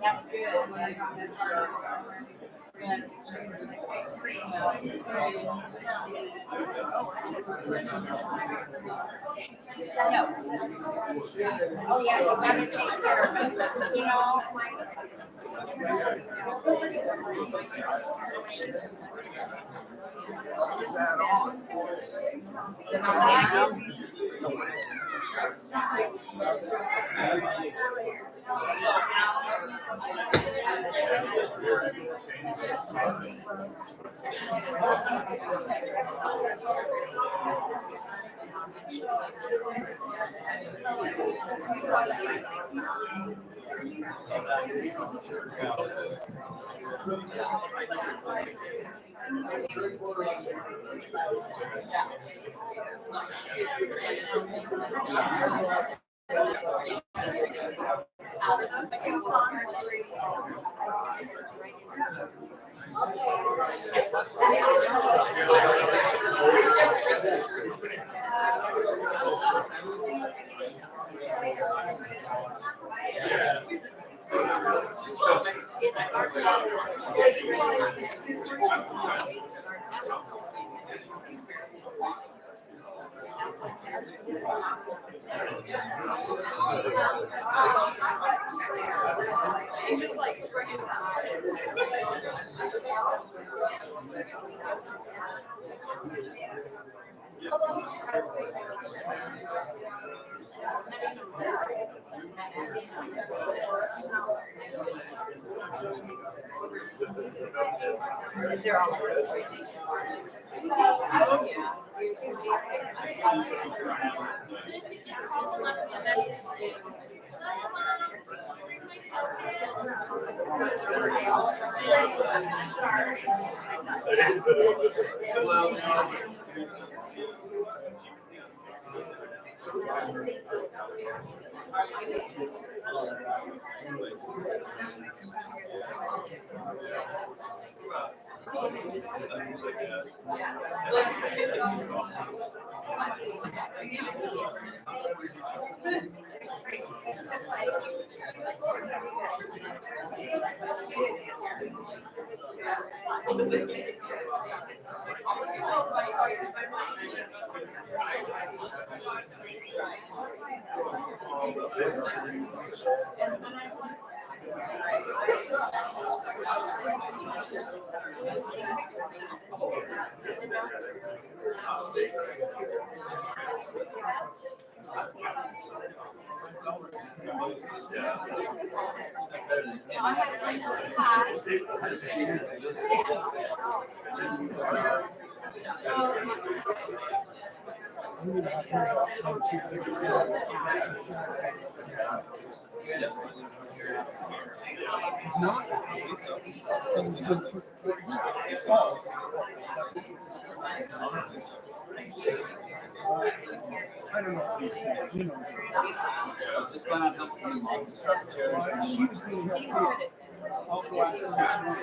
That's good. No. Oh yeah, you gotta take care of it. You know, they're all I don't know. You know. Just plan on helping them all. She was being helped. I'll go after her.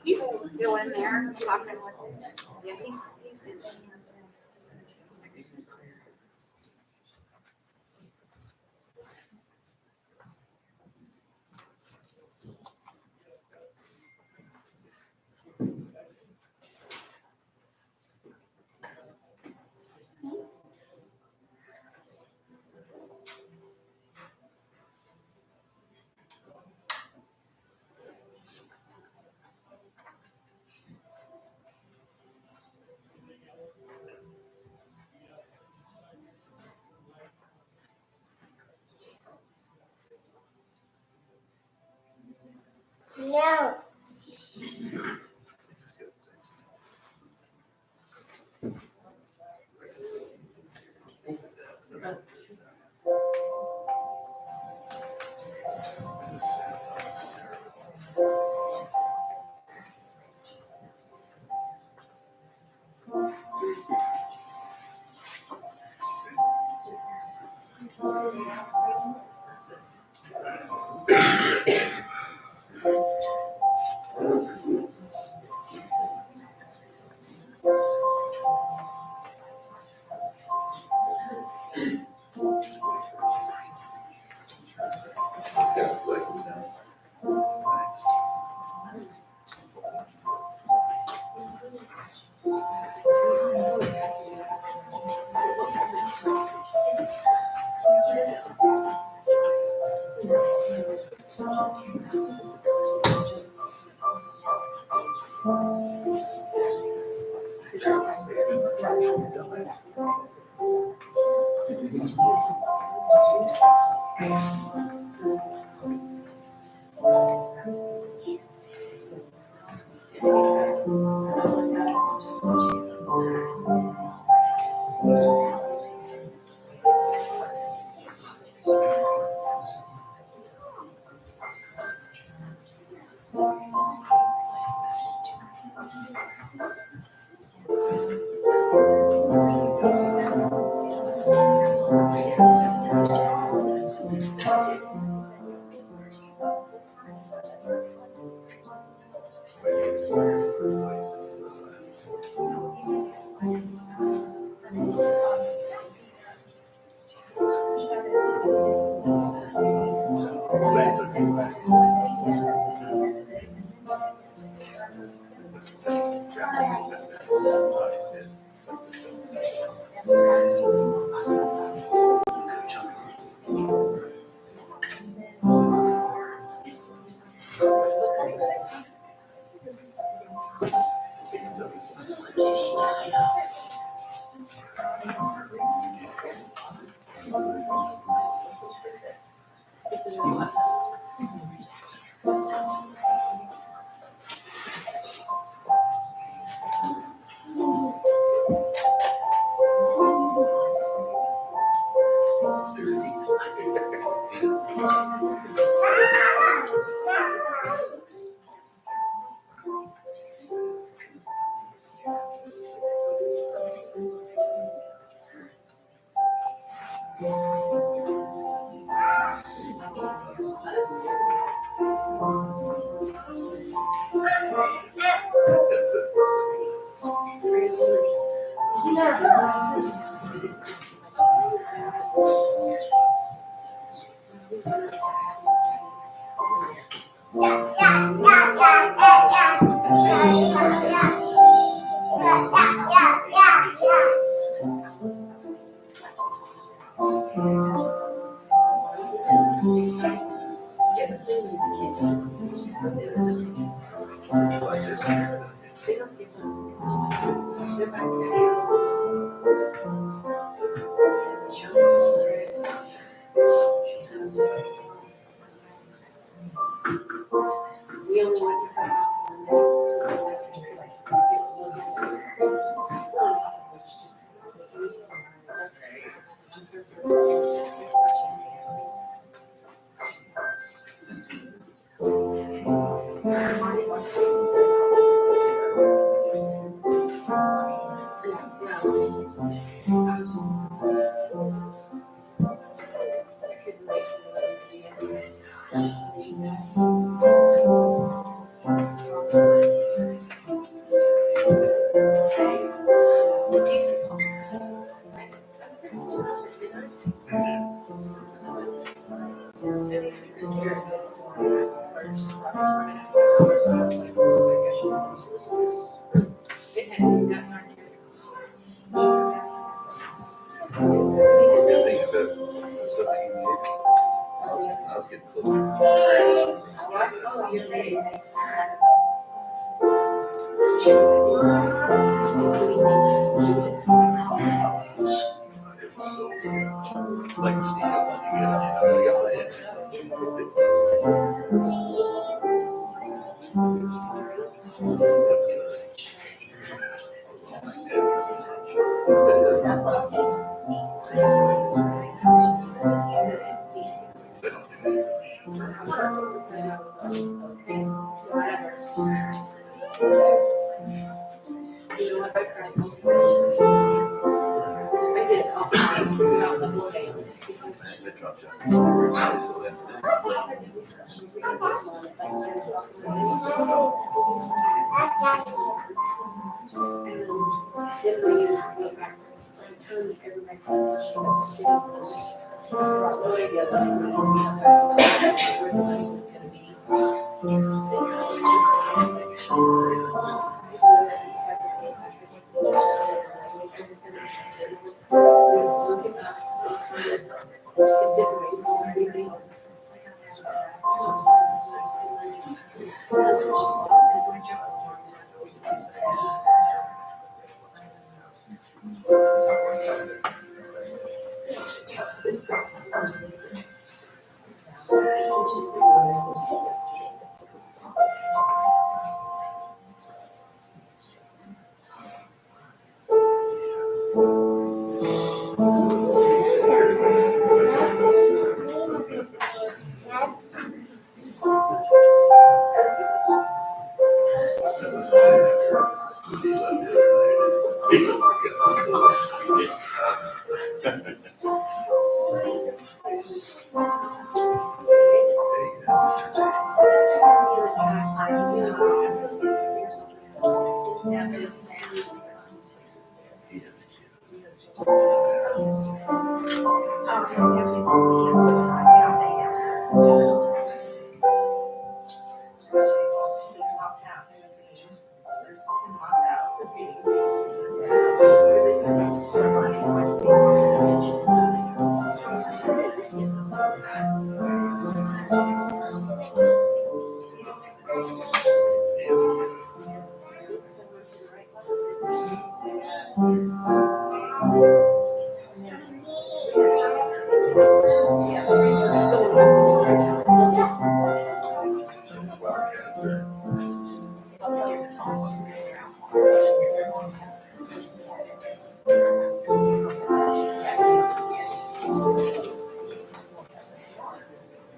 He's still in there talking with, yeah, he's in. No.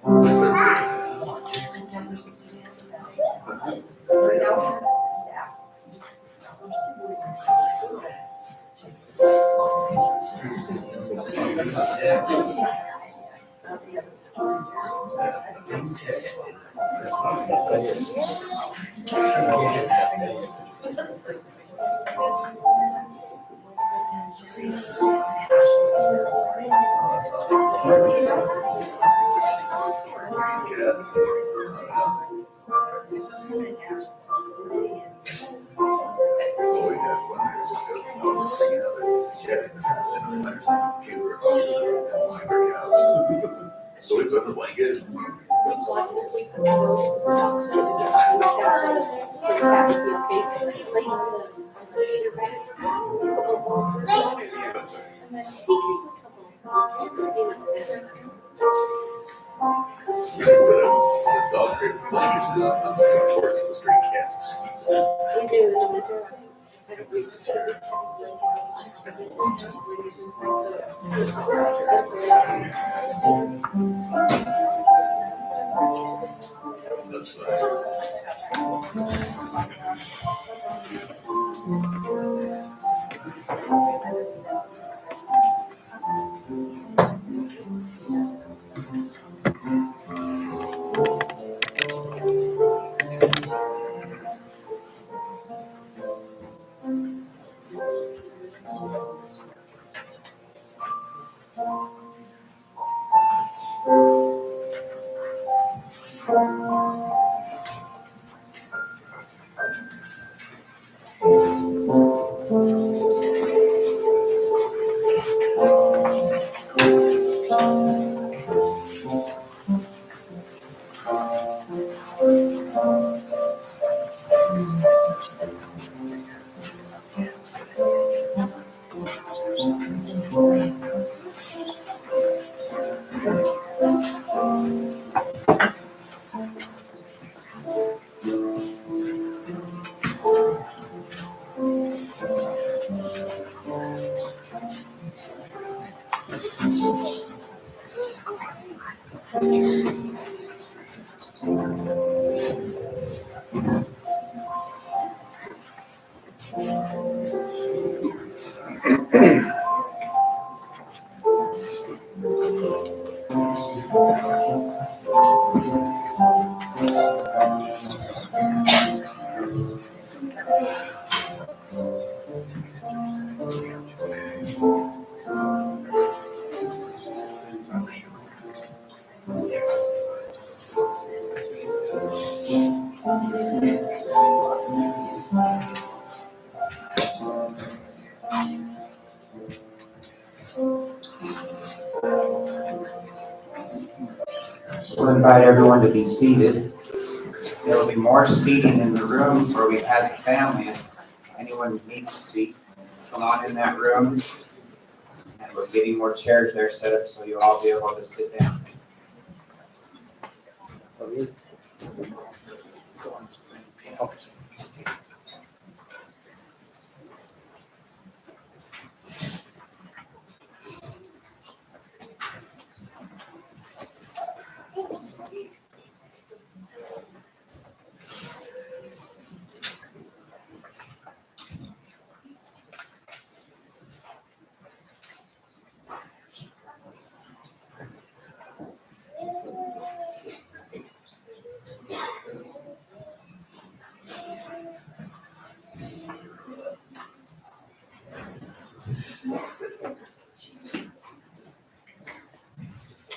So we put the blanket. Dog crate blankets on the front porch of the street cats. That's nice. We'll invite everyone to be seated. There will be more seating in the room where we had the family. If anyone needs a seat, come on in that room. And we're getting more chairs there set up so you'll all be able to sit down.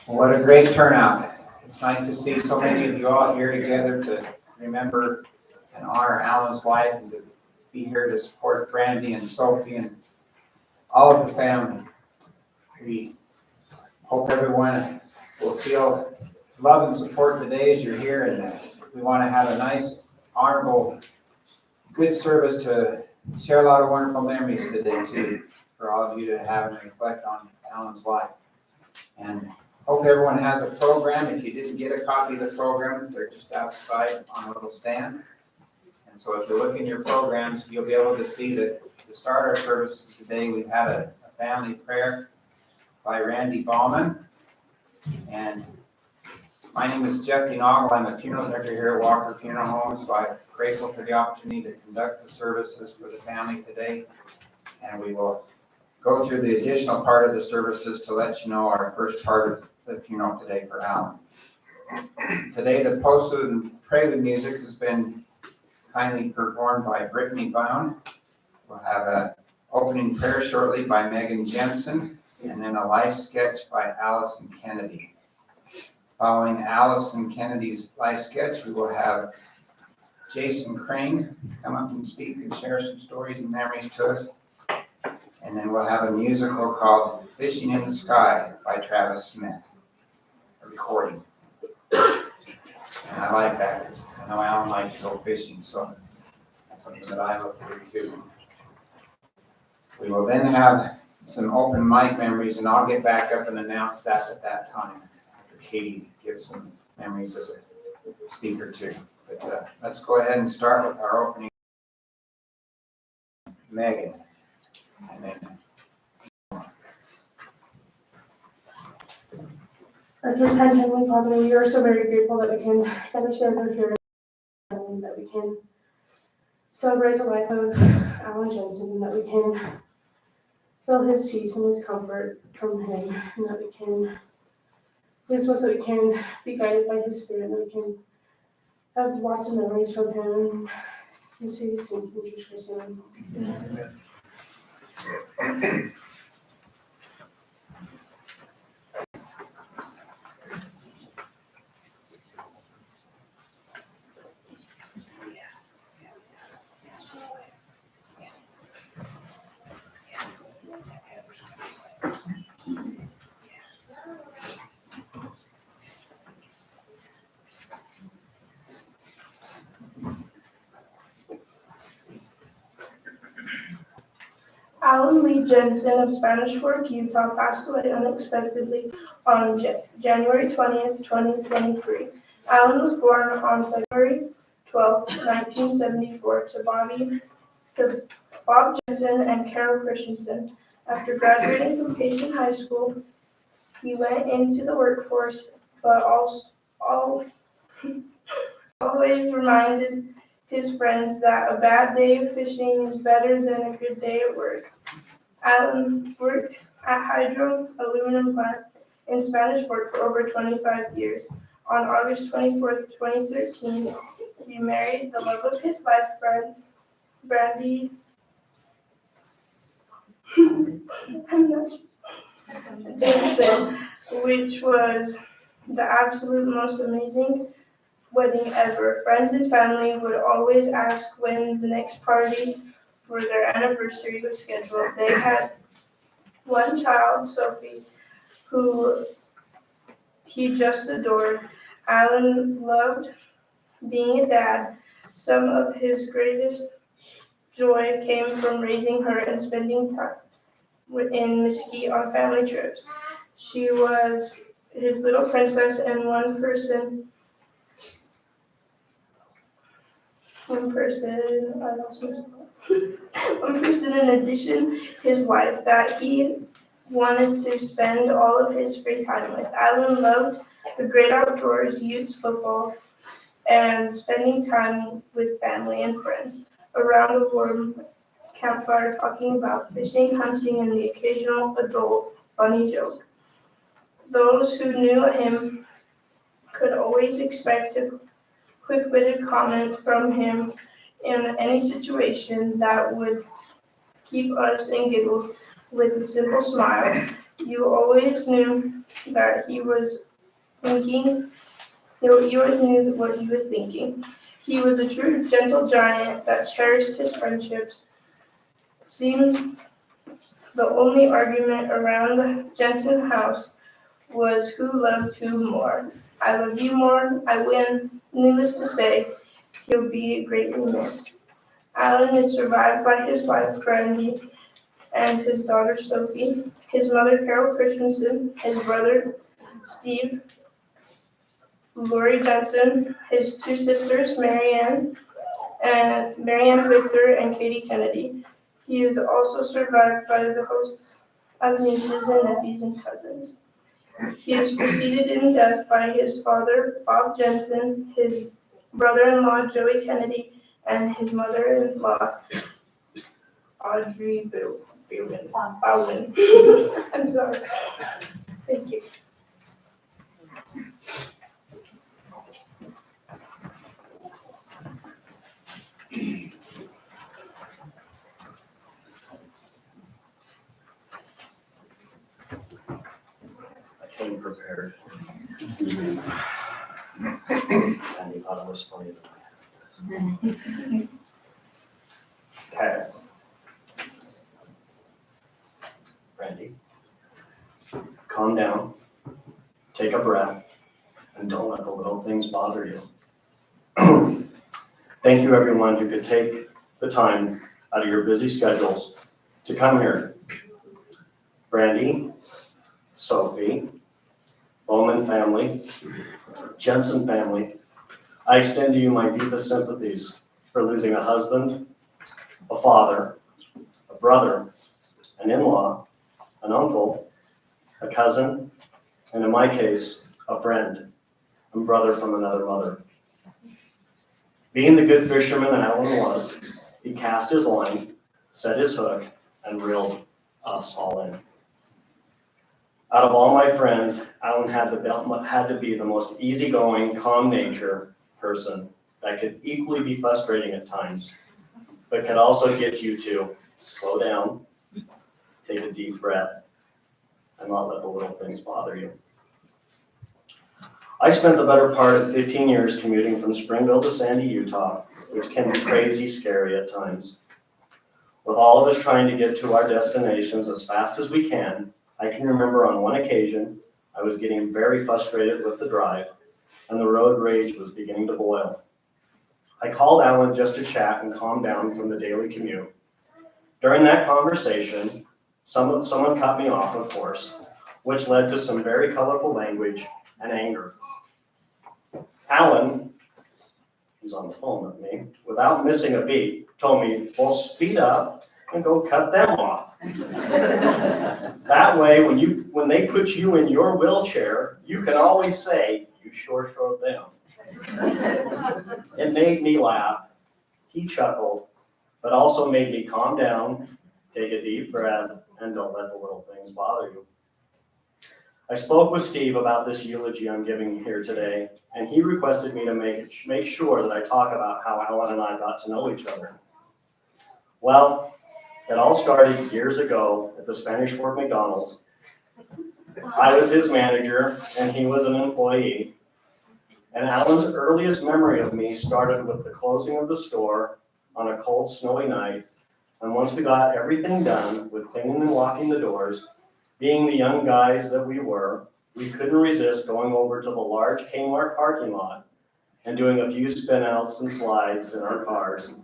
What a great turnout. It's nice to see so many of you all here together to remember and honor Alan's life and to be here to support Brandy and Sophie and all of the family. We hope everyone will feel love and support today as you're here, and we want to have a nice, honorable, good service to share a lot of wonderful memories today too, for all of you to have and reflect on Alan's life. And hope everyone has a program. If you didn't get a copy of the program, they're just outside on a little stand. And so if you look in your programs, you'll be able to see that to start our service today, we've had a family prayer by Randy Bauman. And My name is Jeff DeNoggle. I'm a funeral director here at Walker Funeral Home, so I'm grateful for the opportunity to conduct the services for the family today. And we will go through the additional part of the services to let you know our first part of the funeral today for Alan. Today, the posted and prelude music has been kindly performed by Brittany Bound. We'll have an opening prayer shortly by Megan Jensen, and then a life sketch by Allison Kennedy. Following Allison Kennedy's life sketch, we will have Jason Crane come up and speak and share some stories and memories to us. And then we'll have a musical called Fishing in the Sky by Travis Smith, a recording. And I like that because I know Alan likes to go fishing, so that's something that I look forward to. We will then have some open mic memories, and I'll get back up and announce that at that time. After Katie gives some memories as a speaker too. But let's go ahead and start with our opening. Megan. And then Our good kind Heavenly Father, we are so very grateful that we can gather together here and that we can celebrate the life of Alan Jensen, and that we can feel his peace and his comfort from him, and that we can so that we can be guided by his spirit, and that we can have lots of memories from him and see these things in Jesus Christ's name. Alan Lee Jensen of Spanish Fork, Utah, passed away unexpectedly on January 20th, 2023. Alan was born on February 12th, 1974 to Bob Jensen and Carol Christensen. After graduating from Payson High School, he went into the workforce, but always reminded his friends that a bad day of fishing is better than a good day at work. Alan worked at Hydro Aluminum Plant in Spanish Fork for over 25 years. On August 24th, 2013, he married the love of his life, Brandy Jensen, which was the absolute most amazing wedding ever. Friends and family would always ask when the next party for their anniversary was scheduled. They had one child, Sophie, who he just adored. Alan loved being a dad. Some of his greatest joy came from raising her and spending time in Mesquite on family trips. She was his little princess, and one person in addition, his wife, that he wanted to spend all of his free time with. Alan loved the great outdoors, youth football, and spending time with family and friends around a warm campfire talking about fishing, hunting, and the occasional adult funny joke. Those who knew him could always expect a quick-witted comment from him in any situation that would keep us in giggles with a simple smile. You always knew that he was thinking, you always knew what he was thinking. He was a true gentle giant that cherished his friendships. Seems the only argument around the Jensen house was who loved who more. I love you more, I win. Needless to say, he'll be greatly missed. Alan is survived by his wife, Brandy, and his daughter, Sophie, his mother, Carol Christensen, his brother, Steve, Lori Jensen, his two sisters, Marianne Victor, and Katie Kennedy. He is also survived by the hosts of nieces and nephews and cousins. He is preceded in death by his father, Bob Jensen, his brother-in-law, Joey Kennedy, and his mother-in-law, Audrey Bowen. I'm sorry. Thank you. I came prepared. And he thought it was funny that I had. Okay. Randy, calm down, take a breath, and don't let the little things bother you. Thank you, everyone who could take the time out of your busy schedules to come here. Brandy, Sophie, Bowman family, Jensen family, I extend to you my deepest sympathies for losing a husband, a father, a brother, an in-law, an uncle, a cousin, and in my case, a friend and brother from another mother. Being the good fisherman that Alan was, he cast his line, set his hook, and reeled us all in. Out of all my friends, Alan had to be the most easygoing, calm nature person that could equally be frustrating at times, but could also get you to slow down, take a deep breath, and not let the little things bother you. I spent the better part of 15 years commuting from Springville to Sandy, Utah, which can be crazy scary at times. With all of us trying to get to our destinations as fast as we can, I can remember on one occasion, I was getting very frustrated with the drive, and the road rage was beginning to boil. I called Alan just to chat and calm down from the daily commute. During that conversation, someone cut me off, of course, which led to some very colorful language and anger. Alan, who's on the phone with me, without missing a beat, told me, well, speed up and go cut them off. That way, when they put you in your wheelchair, you can always say, you sure showed them. It made me laugh. He chuckled, but also made me calm down, take a deep breath, and don't let the little things bother you. I spoke with Steve about this eulogy I'm giving here today, and he requested me to make sure that I talk about how Alan and I got to know each other. Well, it all started years ago at the Spanish Fork McDonald's. I was his manager, and he was an employee. And Alan's earliest memory of me started with the closing of the store on a cold, snowy night. And once we got everything done with cleaning and locking the doors, being the young guys that we were, we couldn't resist going over to the large Kmart parking lot and doing a few spin-outs and slides in our cars.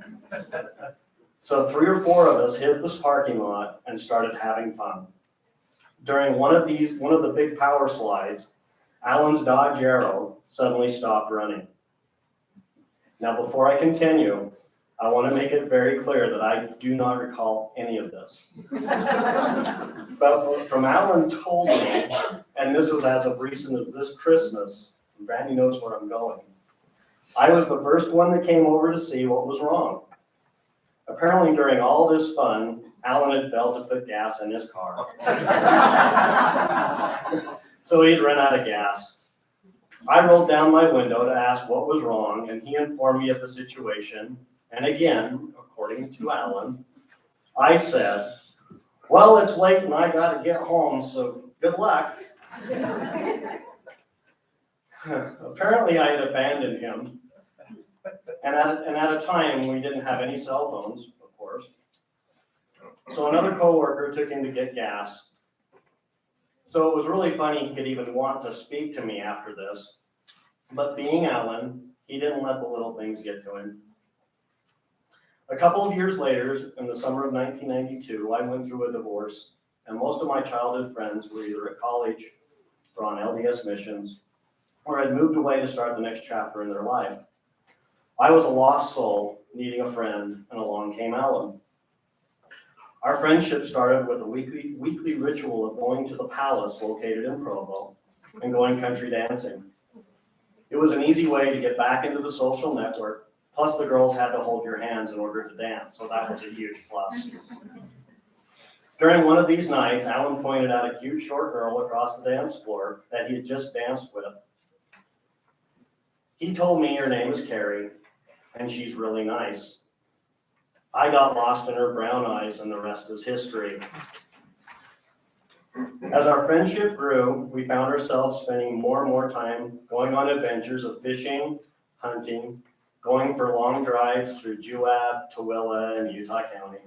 So 3 or 4 of us hit this parking lot and started having fun. During one of the big power slides, Alan's Dodge Arrow suddenly stopped running. Now, before I continue, I want to make it very clear that I do not recall any of this. But from Alan told me, and this was as of recent as this Christmas, and Brandy knows where I'm going, I was the first one that came over to see what was wrong. Apparently, during all this fun, Alan had failed to put gas in his car. So he'd run out of gas. I rolled down my window to ask what was wrong, and he informed me of the situation. And again, according to Alan, I said, well, it's late and I gotta get home, so good luck. Apparently I had abandoned him. And at a time we didn't have any cell phones, of course. So another coworker took him to get gas. So it was really funny he could even want to speak to me after this. But being Alan, he didn't let the little things get to him. A couple of years later, in the summer of 1992, I went through a divorce, and most of my childhood friends were either at college or on LDS missions, or had moved away to start the next chapter in their life. I was a lost soul needing a friend, and along came Alan. Our friendship started with a weekly ritual of going to the palace located in Provo and going country dancing. It was an easy way to get back into the social network, plus the girls had to hold your hands in order to dance, so that was a huge plus. During one of these nights, Alan pointed out a cute short girl across the dance floor that he had just danced with. He told me her name is Carrie, and she's really nice. I got lost in her brown eyes, and the rest is history. As our friendship grew, we found ourselves spending more and more time going on adventures of fishing, hunting, going for long drives through Juab, Tooele, and Utah County.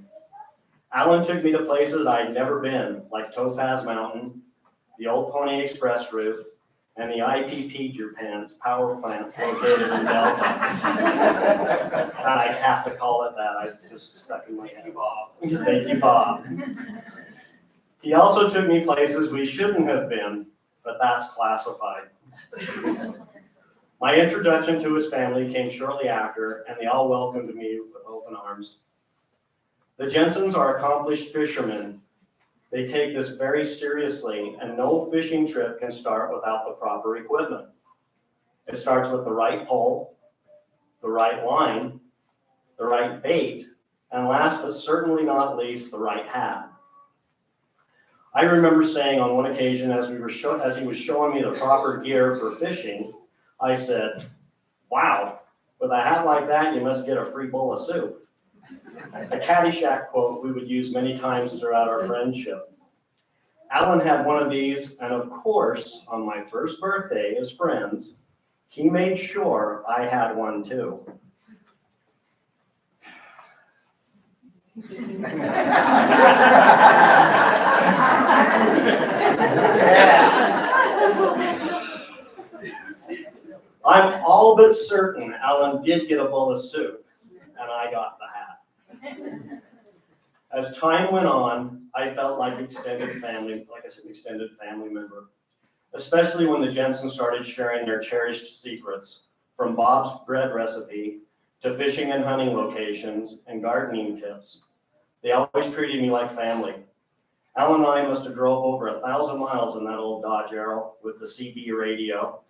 Alan took me to places I'd never been, like Topaz Mountain, the Old Pony Express route, and the IPP Japan's power plant located in Delta. And I have to call it that, I've just stuck in my head. Thank you, Bob. He also took me places we shouldn't have been, but that's classified. My introduction to his family came shortly after, and they all welcomed me with open arms. The Jensens are accomplished fishermen. They take this very seriously, and no fishing trip can start without the proper equipment. It starts with the right pole, the right line, the right bait, and last but certainly not least, the right hat. I remember saying on one occasion as he was showing me the proper gear for fishing, I said, "Wow, with a hat like that, you must get a free bowl of soup." A Caddyshack quote we would use many times throughout our friendship. Alan had one of these, and of course, on my first birthday as friends, he made sure I had one too. I'm all but certain Alan did get a bowl of soup, and I got the hat. As time went on, I felt like an extended family member, especially when the Jensens started sharing their cherished secrets, from Bob's bread recipe to fishing and hunting locations and gardening tips. They always treated me like family. Alan and I must have drove over 1,000 miles in that old Dodge Arrow with the CB radio.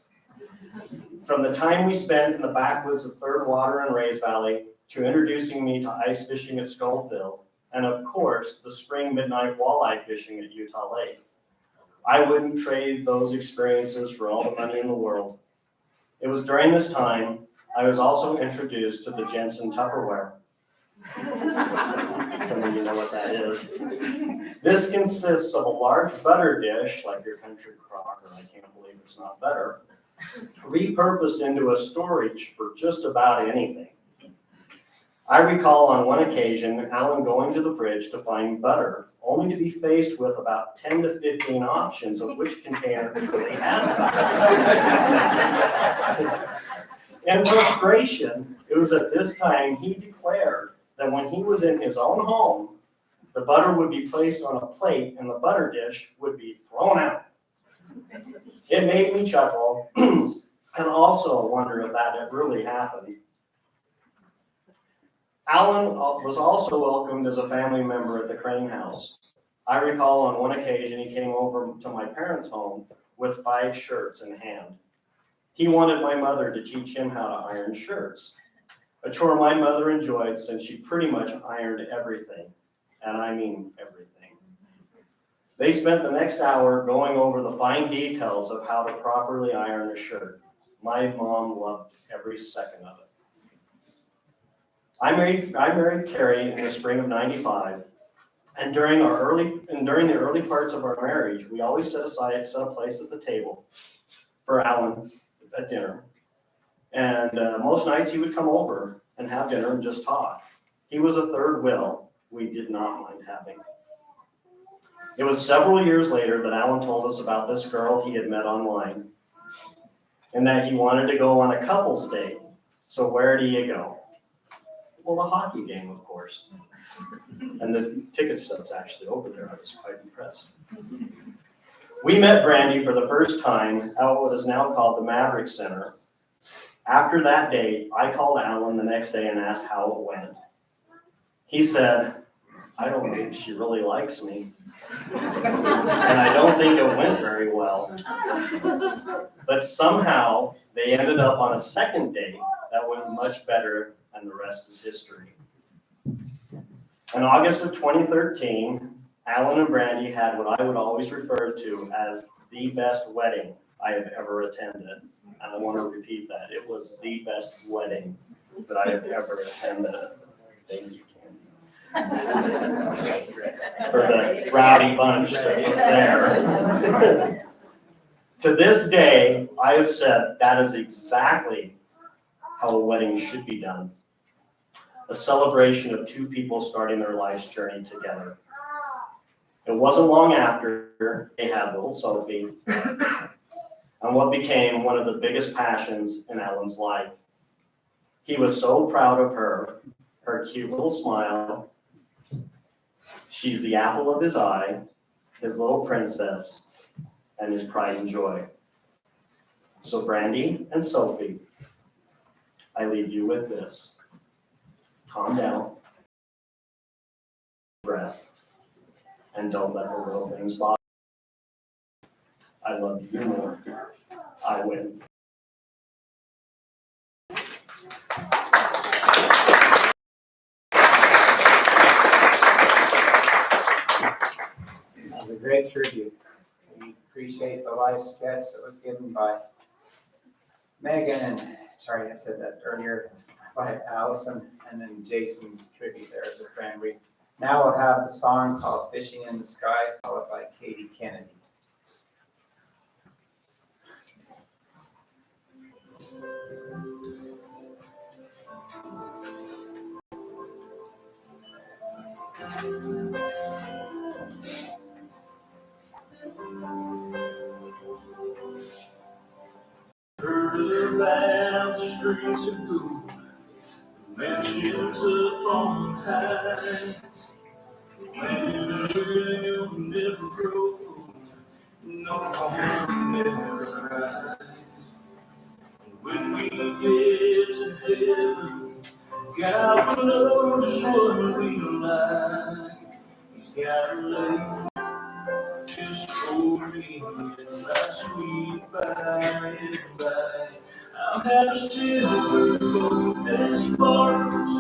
From the time we spent in the backwoods of Third Water and Rays Valley to introducing me to ice fishing at Skullfield, and of course, the spring midnight walleye fishing at Utah Lake. I wouldn't trade those experiences for all the money in the world. It was during this time I was also introduced to the Jensen Tupperware. Some of you know what that is. This consists of a large butter dish, like your country crock, or I can't believe it's not better, repurposed into a storage for just about anything. I recall on one occasion, Alan going to the fridge to find butter, only to be faced with about 10 to 15 options of which container they had butter. In frustration, it was at this time he declared that when he was in his own home, the butter would be placed on a plate and the butter dish would be thrown out. It made me chuckle and also wonder if that had really happened. Alan was also welcomed as a family member at the Crane House. I recall on one occasion he came over to my parents' home with 5 shirts in hand. He wanted my mother to teach him how to iron shirts, a chore my mother enjoyed since she pretty much ironed everything, and I mean everything. They spent the next hour going over the fine details of how to properly iron a shirt. My mom loved every second of it. I married Carrie in the spring of '95, and during the early parts of our marriage, we always set a place at the table for Alan at dinner. And most nights he would come over and have dinner and just talk. He was a third wheel we did not mind having. It was several years later that Alan told us about this girl he had met online, and that he wanted to go on a couple's date. So where do you go? Well, the hockey game, of course. And the ticket stub's actually over there. I was quite impressed. We met Brandy for the first time at what is now called the Maverick Center. After that date, I called Alan the next day and asked how it went. He said, "I don't think she really likes me." And I don't think it went very well. But somehow they ended up on a second date that went much better, and the rest is history. In August of 2013, Alan and Brandy had what I would always refer to as the best wedding I have ever attended. And I want to repeat that. It was the best wedding that I have ever attended. Thank you, Candy. For the rowdy bunch that was there. To this day, I have said that is exactly how a wedding should be done. A celebration of two people starting their life's journey together. It wasn't long after they had little Sophie, and what became one of the biggest passions in Alan's life. He was so proud of her cute little smile. She's the apple of his eye, his little princess, and his pride and joy. So Brandy and Sophie, I leave you with this. Calm down, breath, and don't let the little things bother you. I love you more. I win. That was a great tribute. We appreciate the live sketch that was given by Megan and, sorry, I said that earlier, by Allison, and then Jason's tribute there as a friend. Now we'll have the song called Fishing in the Sky, followed by Katie Kennedy. Heard about the streets of gold, mansions upon high, when you'll never grow old, no one never cries. When we get to heaven, God will know just what we like. He's got a lady just for me, and my sweet by and by. I'll have a silver boat that sparkles,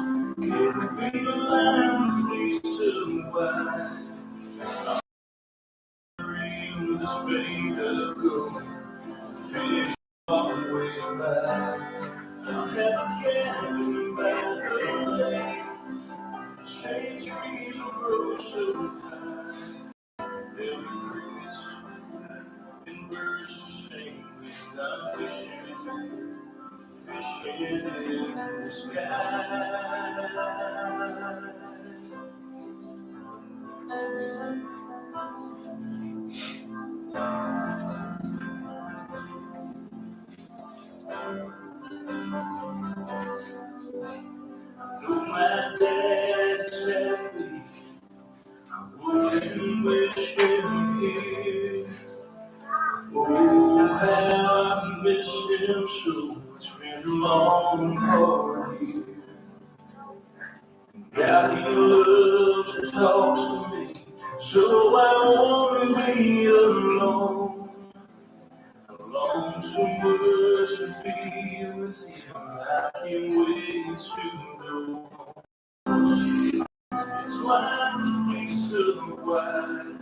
it'll be a line fleece of white. I'll reel with a spade of gold, fish always by. I'll have a cabin by the lake, shade trees will grow so high. There'll be crickets and birds to sing when I'm fishing, fishing in the sky. Though my dad's happy, I wouldn't wish him here. Oh, how I miss him so. It's been a long, hard year. God, he loves and talks to me, so I won't be alone. I long so much to be with him. I can't wait to go home. It's like a fleece of white.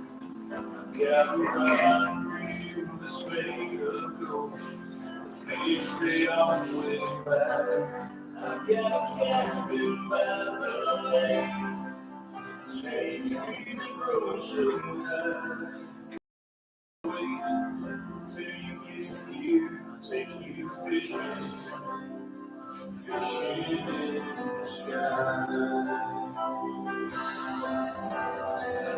I've got a rod reel that's made of gold. The fish they always bite. I've got a cabin by the lake. Shade trees that grow so high. Wait till you get here. I'll take you fishing, fishing in the sky.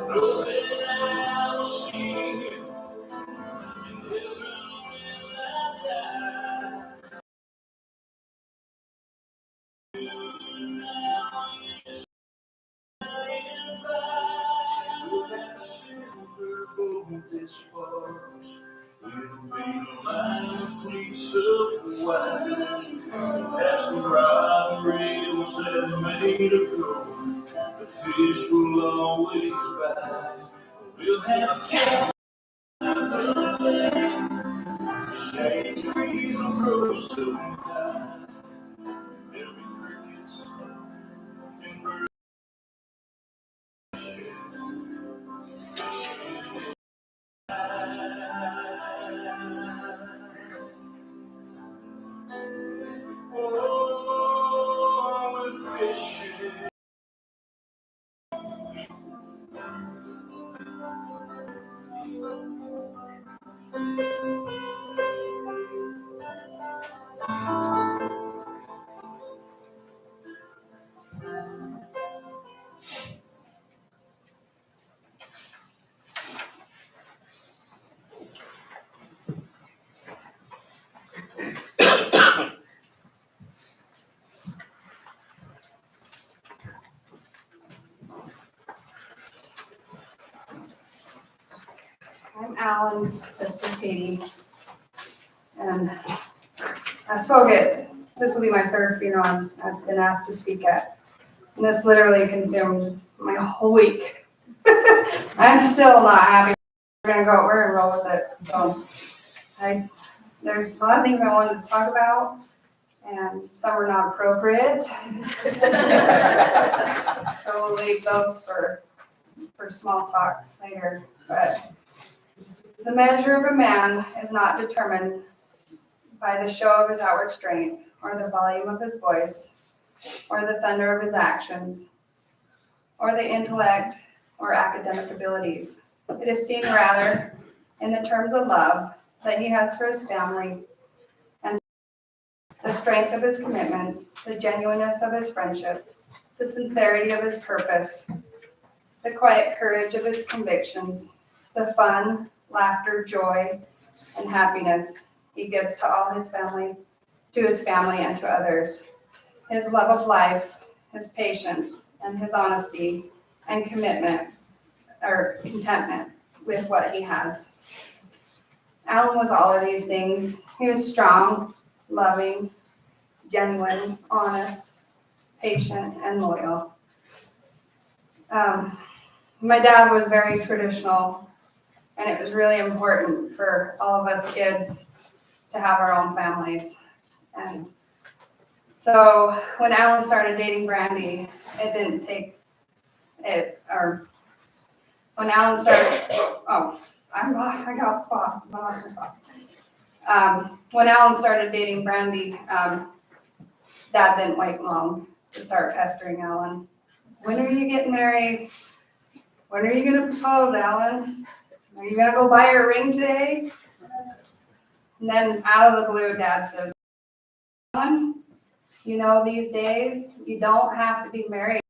Oh, and I will see you in heaven when I die. Silver boat that sparkles, it'll be a line of fleece of white. That's the rod and reels that are made of gold. The fish will always bite. We'll have a cat the land. The shade trees will grow so high. There'll be crickets and birds. Oh, we're fishing. I'm Alan's sister Katie, and I spoke at, this will be my third funeral I've been asked to speak at. And this literally consumed my whole week. I'm still not happy. We're gonna roll with it. So there's a lot of things I wanted to talk about, and some are not appropriate. So we'll leave those for small talk later. But the measure of a man is not determined by the show of his outward strength, or the volume of his voice, or the thunder of his actions, or the intellect or academic abilities. It is seen rather in the terms of love that he has for his family, and the strength of his commitments, the genuineness of his friendships, the sincerity of his purpose, the quiet courage of his convictions, the fun, laughter, joy, and happiness he gives to all his family, to his family and to others. His love of life, his patience, and his honesty and commitment or contentment with what he has. Alan was all of these things. He was strong, loving, genuine, honest, patient, and loyal. My dad was very traditional, and it was really important for all of us kids to have our own families. And so when Alan started dating Brandy, it didn't take it, or when Alan started, I got a spot, I lost my spot. When Alan started dating Brandy, Dad didn't wait long to start pestering Alan. When are you getting married? When are you gonna propose, Alan? Are you gonna go buy her a ring today? And then out of the blue, Dad says, Alan, you know, these days, you don't have to be married.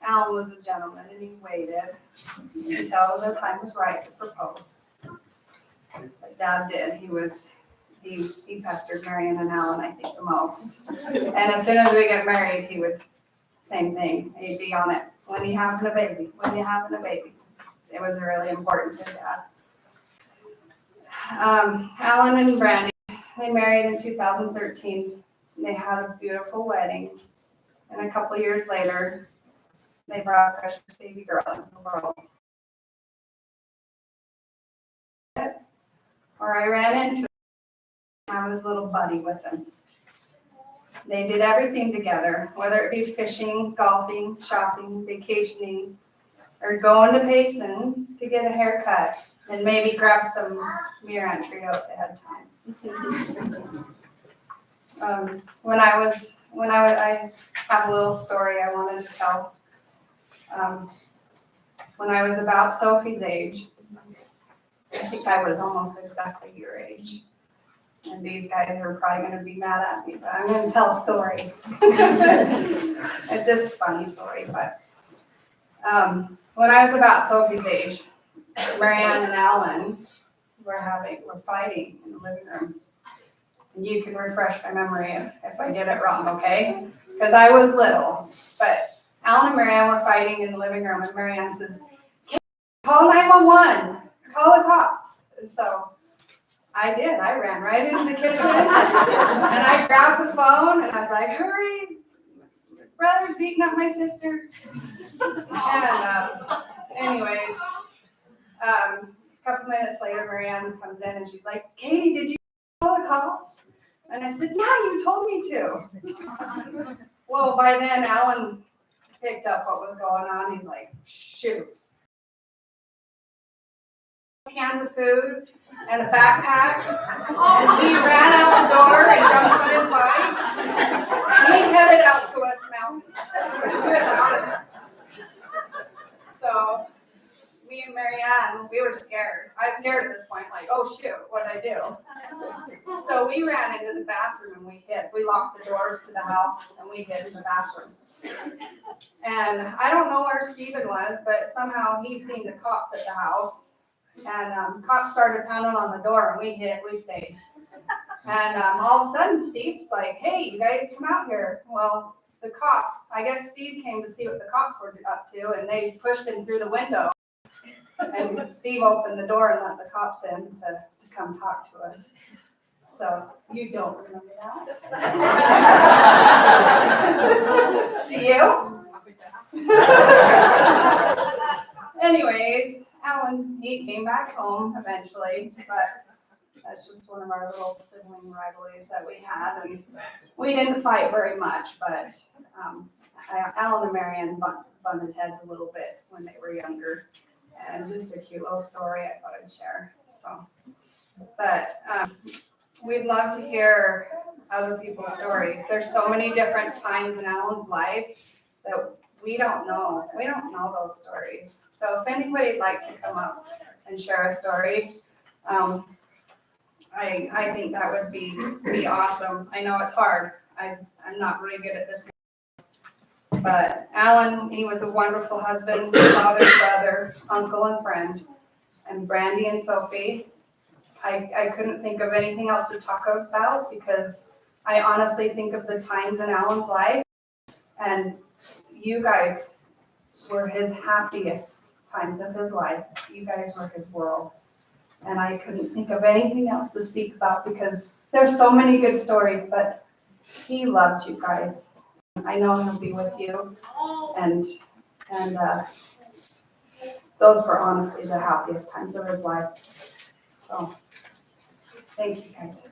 Alan was a gentleman, and he waited until the time was right to propose. But Dad did. He pestered Marion and Alan, I think, the most. And as soon as we get married, he would, same thing. He'd be on it. When you having a baby? When you having a baby? It was really important to Dad. Alan and Brandy, they married in 2013. They had a beautiful wedding. And a couple years later, they brought a precious baby girl into the world. Or I ran into him. I was a little buddy with him. They did everything together, whether it be fishing, golfing, shopping, vacationing, or going to Payson to get a haircut and maybe grab some beer entry out ahead of time. I have a little story I wanted to tell. When I was about Sophie's age, I think I was almost exactly your age. And these guys are probably going to be mad at me, but I'm going to tell a story. It's just a funny story, but when I was about Sophie's age, Marianne and Alan were fighting in the living room. And you can refresh my memory if I get it wrong, okay? Because I was little, but Alan and Marianne were fighting in the living room, and Marianne says, call 911, call the cops. And so I did. I ran right into the kitchen and I grabbed the phone and I was like, hurry, brother's beating up my sister. And anyways, a couple minutes later, Marianne comes in and she's like, Katie, did you call the cops? And I said, yeah, you told me to. Well, by then, Alan picked up what was going on. He's like, shoot. Cans of food and a backpack. And he ran out the door and jumped on his bike. And he headed out to West Mountain. So me and Marianne, we were scared. I was scared at this point, like, oh shoot, what did I do? So we ran into the bathroom and we hid. We locked the doors to the house and we hid in the bathroom. And I don't know where Stephen was, but somehow he seen the cops at the house. And cops started pounding on the door and we stayed. And all of a sudden Steve's like, hey, you guys come out here. Well, the cops, I guess Steve came to see what the cops were up to and they pushed him through the window. And Steve opened the door and let the cops in to come talk to us. So you don't remember that? Do you? Anyways, Alan, he came back home eventually, but that's just one of our little sibling rivalries that we had. And we didn't fight very much, but Alan and Marianne butted heads a little bit when they were younger. And just a cute little story I thought I'd share. So, but we'd love to hear other people's stories. There's so many different times in Alan's life that we don't know. We don't know those stories. So if anybody'd like to come up and share a story, I think that would be awesome. I know it's hard. I'm not really good at this. But Alan, he was a wonderful husband, father, brother, uncle, and friend. And Brandy and Sophie, I couldn't think of anything else to talk about because I honestly think of the times in Alan's life, and you guys were his happiest times of his life. You guys were his world. And I couldn't think of anything else to speak about because there's so many good stories, but he loved you guys. I know he'll be with you, and those were honestly the happiest times of his life. So, thank you guys.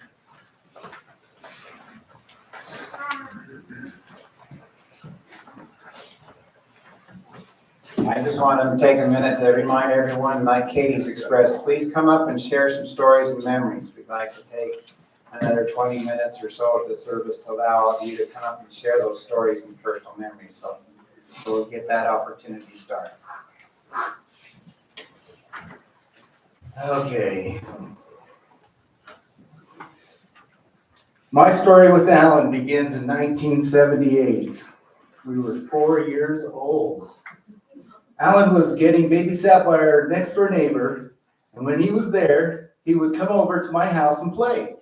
I just want to take a minute to remind everyone, like Katie's expressed, please come up and share some stories and memories. We'd like to take another 20 minutes or so of the service to allow you to come up and share those stories and personal memories. So we'll get that opportunity started. Okay. My story with Alan begins in 1978. We were 4 years old. Alan was getting babysat by our next door neighbor, and when he was there, he would come over to my house and play.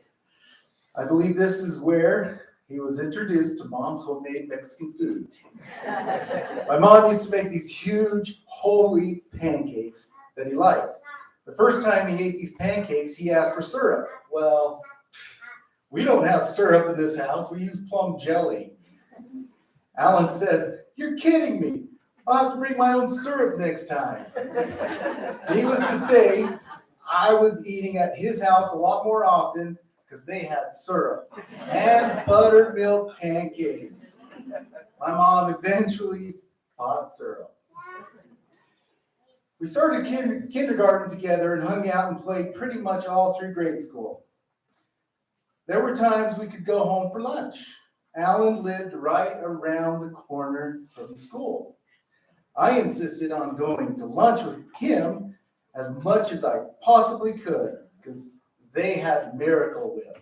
I believe this is where he was introduced to Mom's homemade Mexican food. My mom used to make these huge, holy pancakes that he liked. The first time he ate these pancakes, he asked for syrup. Well, we don't have syrup in this house. We use plum jelly. Alan says, "You're kidding me. I'll have to bring my own syrup next time." Needless to say, I was eating at his house a lot more often because they had syrup and buttermilk pancakes. My mom eventually bought syrup. We started kindergarten together and hung out and played pretty much all through grade school. There were times we could go home for lunch. Alan lived right around the corner from school. I insisted on going to lunch with him as much as I possibly could because they had Miracle Whip.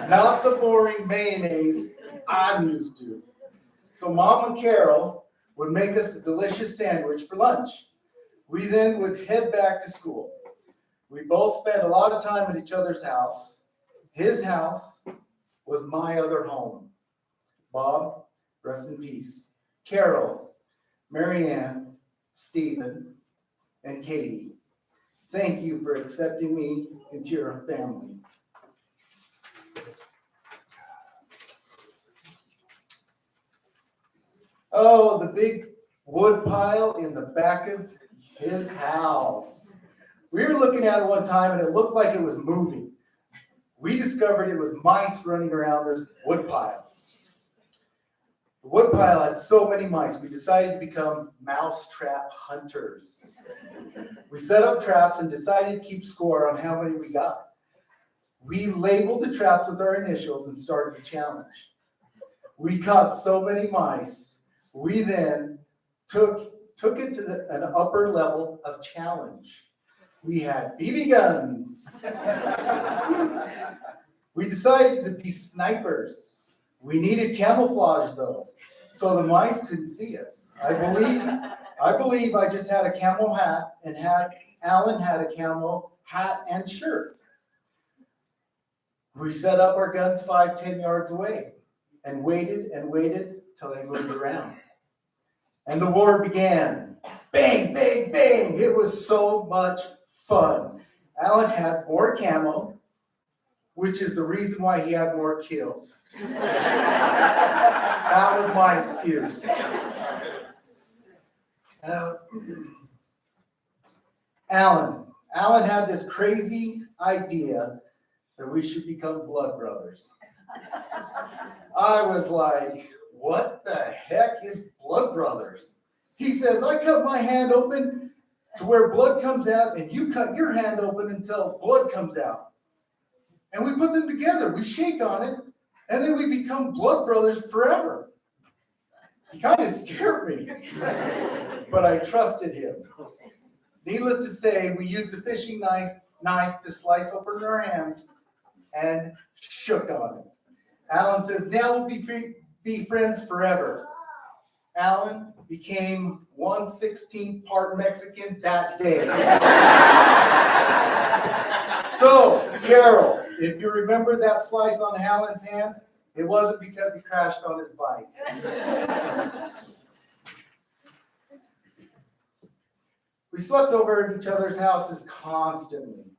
Not the boring mayonnaise I'm used to. So Mom and Carol would make us a delicious sandwich for lunch. We then would head back to school. We both spent a lot of time at each other's house. His house was my other home. Bob, rest in peace. Carol, Marianne, Stephen, and Katie, thank you for accepting me into your family. Oh, the big wood pile in the back of his house. We were looking at it one time and it looked like it was moving. We discovered it was mice running around this wood pile. The wood pile had so many mice, we decided to become mouse trap hunters. We set up traps and decided to keep score on how many we got. We labeled the traps with our initials and started the challenge. We caught so many mice, we then took it to an upper level of challenge. We had BB guns. We decided to be snipers. We needed camouflage though, so the mice couldn't see us. I believe I just had a camel hat and Alan had a camel hat and shirt. We set up our guns 5-10 yards away and waited till they moved around. And the war began. Bang, bang, bang. It was so much fun. Alan had more camo, which is the reason why he had more kills. That was my excuse. Alan had this crazy idea that we should become blood brothers. I was like, what the heck is blood brothers? He says, I cut my hand open to where blood comes out, and you cut your hand open until blood comes out. And we put them together, we shake on it, and then we become blood brothers forever. He kind of scared me, but I trusted him. Needless to say, we used a fishing knife to slice open our hands and shook on it. Alan says, now we'll be friends forever. Alan became 1/16 part Mexican that day. So, Carol, if you remember that slice on Alan's hand, it wasn't because he crashed on his bike. We slept over at each other's houses constantly.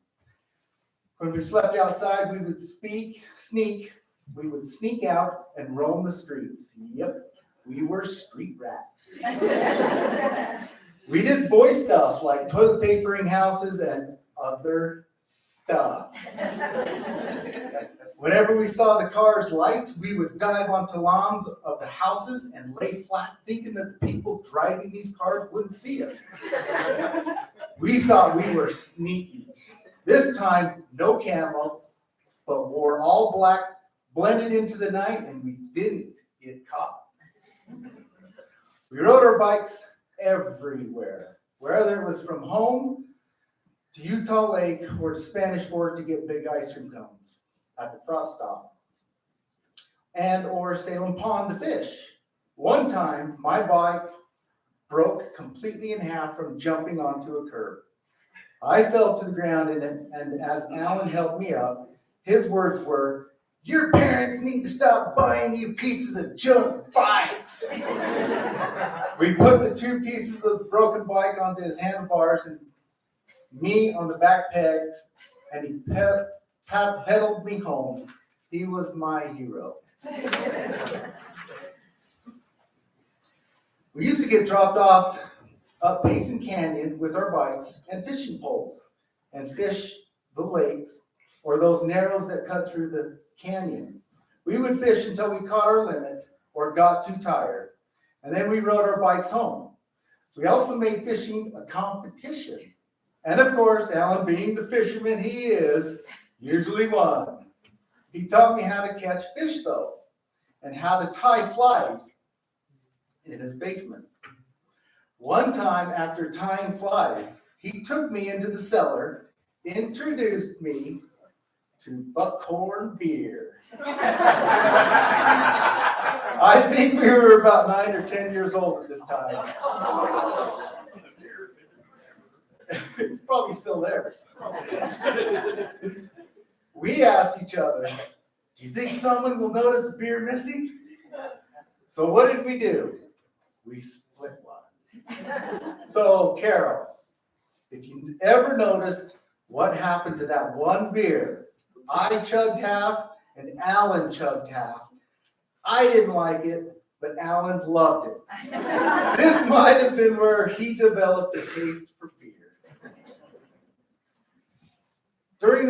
When we slept outside, we would sneak out and roam the streets. Yep, we were street rats. We did boy stuff like toilet papering houses and other stuff. Whenever we saw the car's lights, we would dive onto lawns of the houses and lay flat, thinking that the people driving these cars wouldn't see us. We thought we were sneaky. This time, no camo, but wore all black, blended into the night, and we didn't get caught. We rode our bikes everywhere, whether it was from home to Utah Lake or to Spanish Fork to get big ice cream cones at the frost stop, and or Salem Pond to fish. One time, my bike broke completely in half from jumping onto a curb. I fell to the ground, and as Alan helped me up, his words were, "Your parents need to stop buying you pieces of junk bikes." We put the 2 pieces of the broken bike onto his handlebars and me on the back pegs, and he pedaled me home. He was my hero. We used to get dropped off up Basin Canyon with our bikes and fishing poles and fish the lakes or those narrows that cut through the canyon. We would fish until we caught our limit or got too tired, and then we rode our bikes home. We also made fishing a competition. And of course, Alan, being the fisherman he is, usually won. He taught me how to catch fish though, and how to tie flies in his basement. One time after tying flies, he took me into the cellar, introduced me to buckhorn beer. I think we were about 9 or 10 years old at this time. It's probably still there. We asked each other, do you think someone will notice a beer missing? So what did we do? We split one. So, Carol, if you ever noticed what happened to that one beer, I chugged half and Alan chugged half. I didn't like it, but Alan loved it. This might have been where he developed a taste for beer. During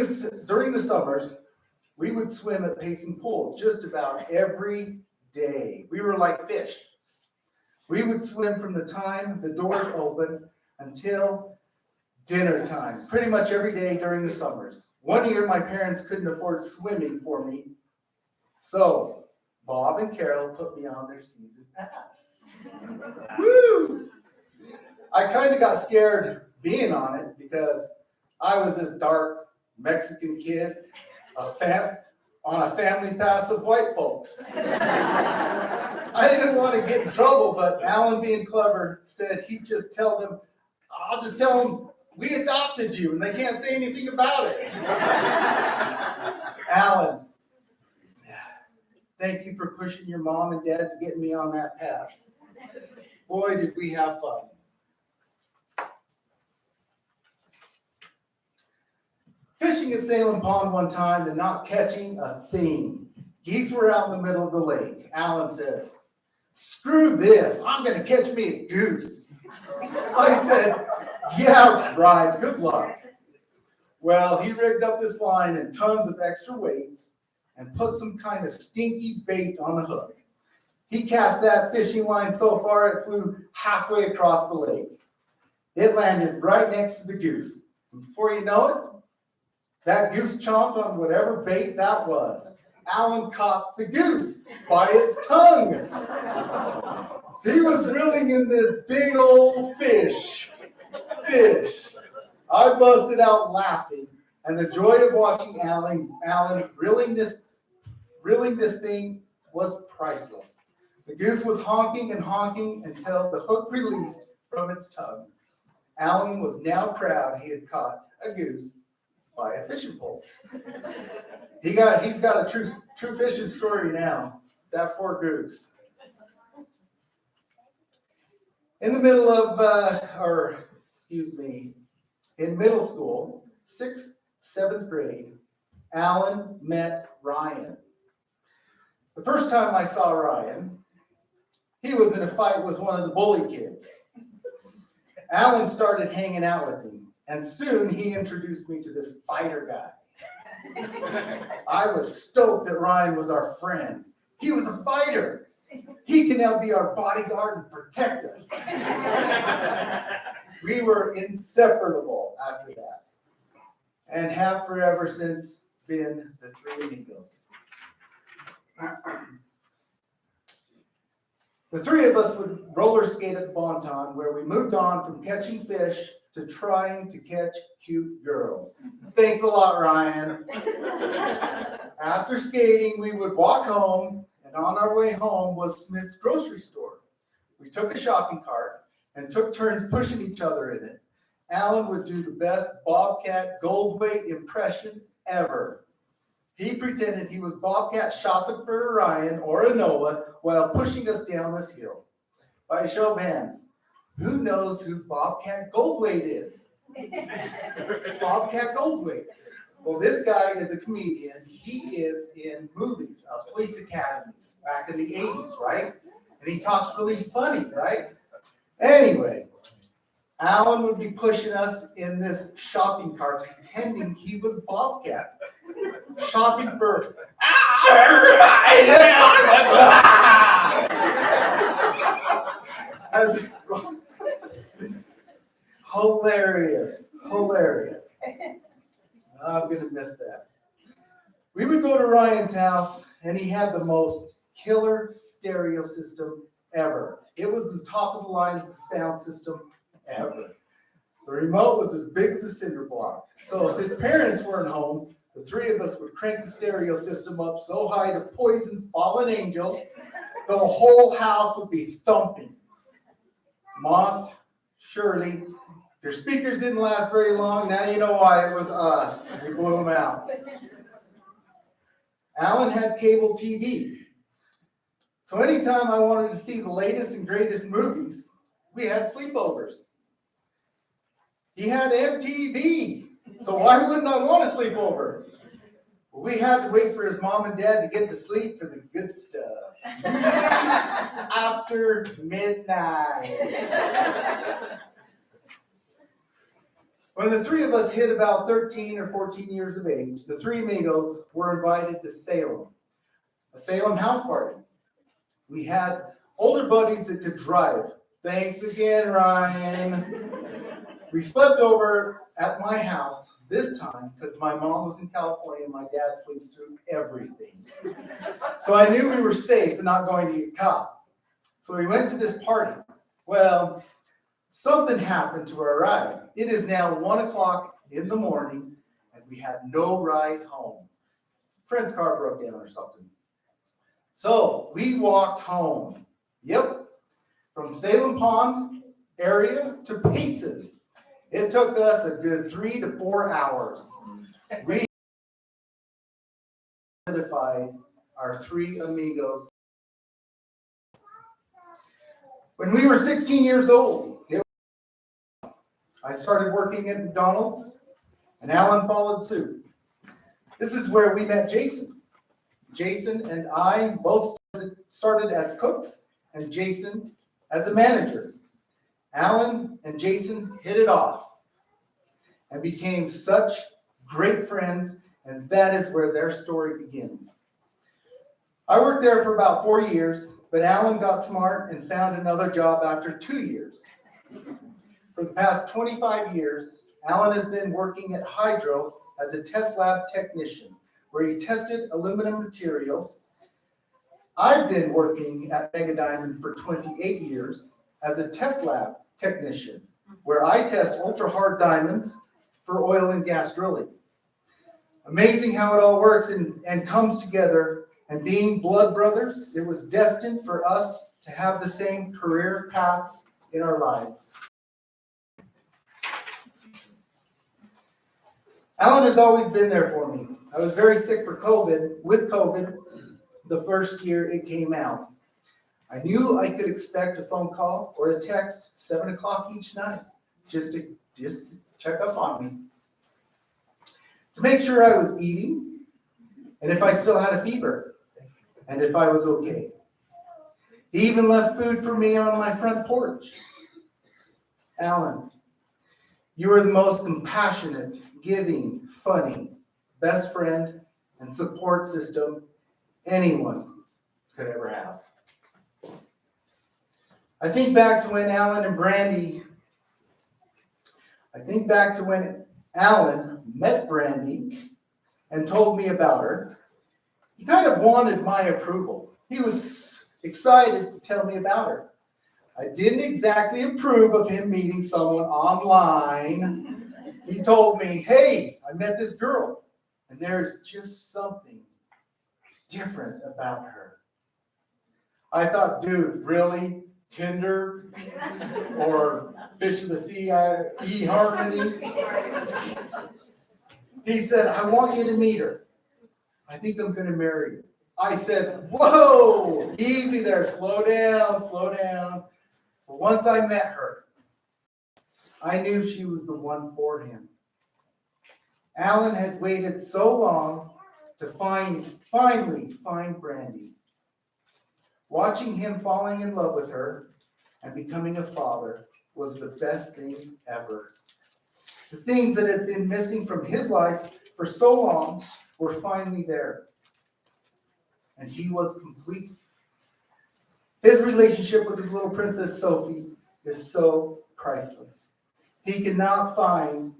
the summers, we would swim at Payson Pool just about every day. We were like fish. We would swim from the time the doors opened until dinner time, pretty much every day during the summers. One year, my parents couldn't afford swimming for me, so Bob and Carol put me on their season pass. Woo! I kind of got scared being on it because I was this dark Mexican kid, on a family pass of white folks. I didn't want to get in trouble, but Alan, being clever, said he'd just tell them, I'll just tell them we adopted you and they can't say anything about it. Alan, thank you for pushing your mom and dad to get me on that pass. Boy, did we have fun. Fishing at Salem Pond one time and not catching a thing. Geese were out in the middle of the lake. Alan says, screw this, I'm gonna catch me a goose. I said, yeah, right, good luck. Well, he rigged up this line and tons of extra weights and put some kind of stinky bait on the hook. He cast that fishing line so far it flew halfway across the lake. It landed right next to the goose. And before you know it, that goose chomped on whatever bait that was. Alan caught the goose by its tongue. He was reeling in this big old fish. I busted out laughing, and the joy of watching Alan reeling this thing was priceless. The goose was honking and honking until the hook released from its tongue. Alan was now proud he had caught a goose by a fishing pole. He's got a true fishing story now. That poor goose. In the middle of, in middle school, 6th, 7th grade, Alan met Ryan. The first time I saw Ryan, he was in a fight with one of the bully kids. Alan started hanging out with him, and soon he introduced me to this fighter guy. I was stoked that Ryan was our friend. He was a fighter. He can now be our bodyguard and protect us. We were inseparable after that, and have forever since been the three amigos. The three of us would roller skate at the Bonton, where we moved on from catching fish to trying to catch cute girls. Thanks a lot, Ryan. After skating, we would walk home, and on our way home was Smith's grocery store. We took a shopping cart and took turns pushing each other in it. Alan would do the best Bobcat Goldthwait impression ever. He pretended he was Bobcat shopping for Orion or a Noah while pushing us down this hill. By a show of hands, who knows who Bobcat Goldthwait is? Bobcat Goldthwait. Well, this guy is a comedian. He is in movies, police academies back in the 80s, right? And he talks really funny, right? Anyway, Alan would be pushing us in this shopping cart, pretending he was Bobcat, shopping for. As hilarious. I'm gonna miss that. We would go to Ryan's house, and he had the most killer stereo system ever. It was the top of the line sound system ever. The remote was as big as a cinder block. So if his parents weren't home, the three of us would crank the stereo system up so high to Poison's Fallen Angel, the whole house would be thumping. Mont, Shirley, if your speakers didn't last very long, now you know why. It was us. We blew them out. Alan had cable TV. So anytime I wanted to see the latest and greatest movies, we had sleepovers. He had MTV, so why wouldn't I want a sleepover? We had to wait for his mom and dad to get to sleep for the good stuff. After midnight. When the three of us hit about 13 or 14 years of age, the three amigos were invited to Salem, a Salem house party. We had older buddies that could drive. Thanks again, Ryan. We slept over at my house this time because my mom was in California and my dad sleeps through everything. So I knew we were safe and not going to get caught. So we went to this party. Well, something happened to our ride. It is now 1 o'clock in the morning and we had no ride home. Friend's car broke down or something. So we walked home. Yep. From Salem Pond area to Payson. It took us a good 3 to 4 hours. We identified our three amigos. When we were 16 years old, I started working at McDonald's, and Alan followed suit. This is where we met Jason. Jason and I both started as cooks, and Jason as a manager. Alan and Jason hit it off and became such great friends, and that is where their story begins. I worked there for about 4 years, but Alan got smart and found another job after 2 years. For the past 25 years, Alan has been working at Hydro as a test lab technician, where he tested aluminum materials. I've been working at Mega Diamond for 28 years as a test lab technician, where I test ultra-hard diamonds for oil and gas drilling. Amazing how it all works and comes together, and being blood brothers, it was destined for us to have the same career paths in our lives. Alan has always been there for me. I was very sick with COVID, the first year it came out. I knew I could expect a phone call or a text 7 o'clock each night, just to check up on me. To make sure I was eating, and if I still had a fever, and if I was okay. He even left food for me on my front porch. Alan, you are the most compassionate, giving, funny, best friend, and support system anyone could ever have. I think back to when Alan met Brandy and told me about her. He kind of wanted my approval. He was excited to tell me about her. I didn't exactly approve of him meeting someone online. He told me, hey, I met this girl, and there's just something different about her. I thought, dude, really? Tinder? Or Fish of the Sea, eHarmony? He said, I want you to meet her. I think I'm going to marry you. I said, whoa, easy there, slow down. But once I met her, I knew she was the one for him. Alan had waited so long to finally find Brandy. Watching him falling in love with her and becoming a father was the best thing ever. The things that had been missing from his life for so long were finally there. And he was complete. His relationship with his little princess Sophie is so priceless. You cannot find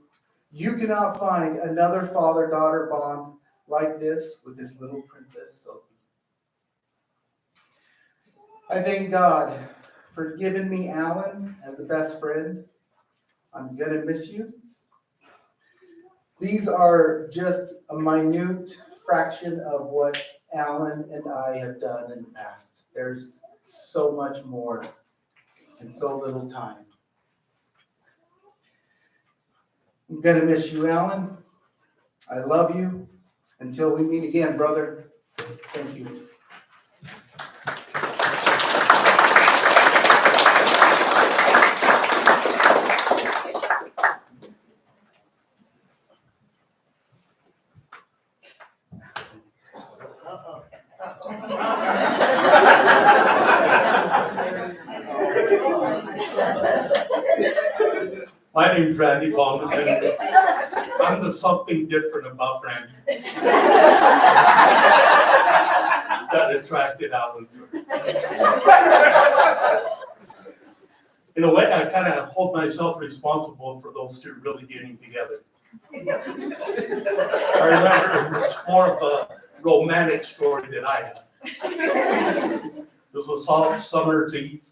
another father-daughter bond like this with his little princess Sophie. I thank God for giving me Alan as a best friend. I'm gonna miss you. These are just a minute fraction of what Alan and I have done in the past. There's so much more in so little time. I'm gonna miss you, Alan. I love you. Until we meet again, brother. Thank you. My name's Randy Bowman, and I'm the something different about Randy that attracted Alan to her. In a way, I kind of hold myself responsible for those two really getting together. I remember it was more of a romantic story that I had. It was a soft summer's eve.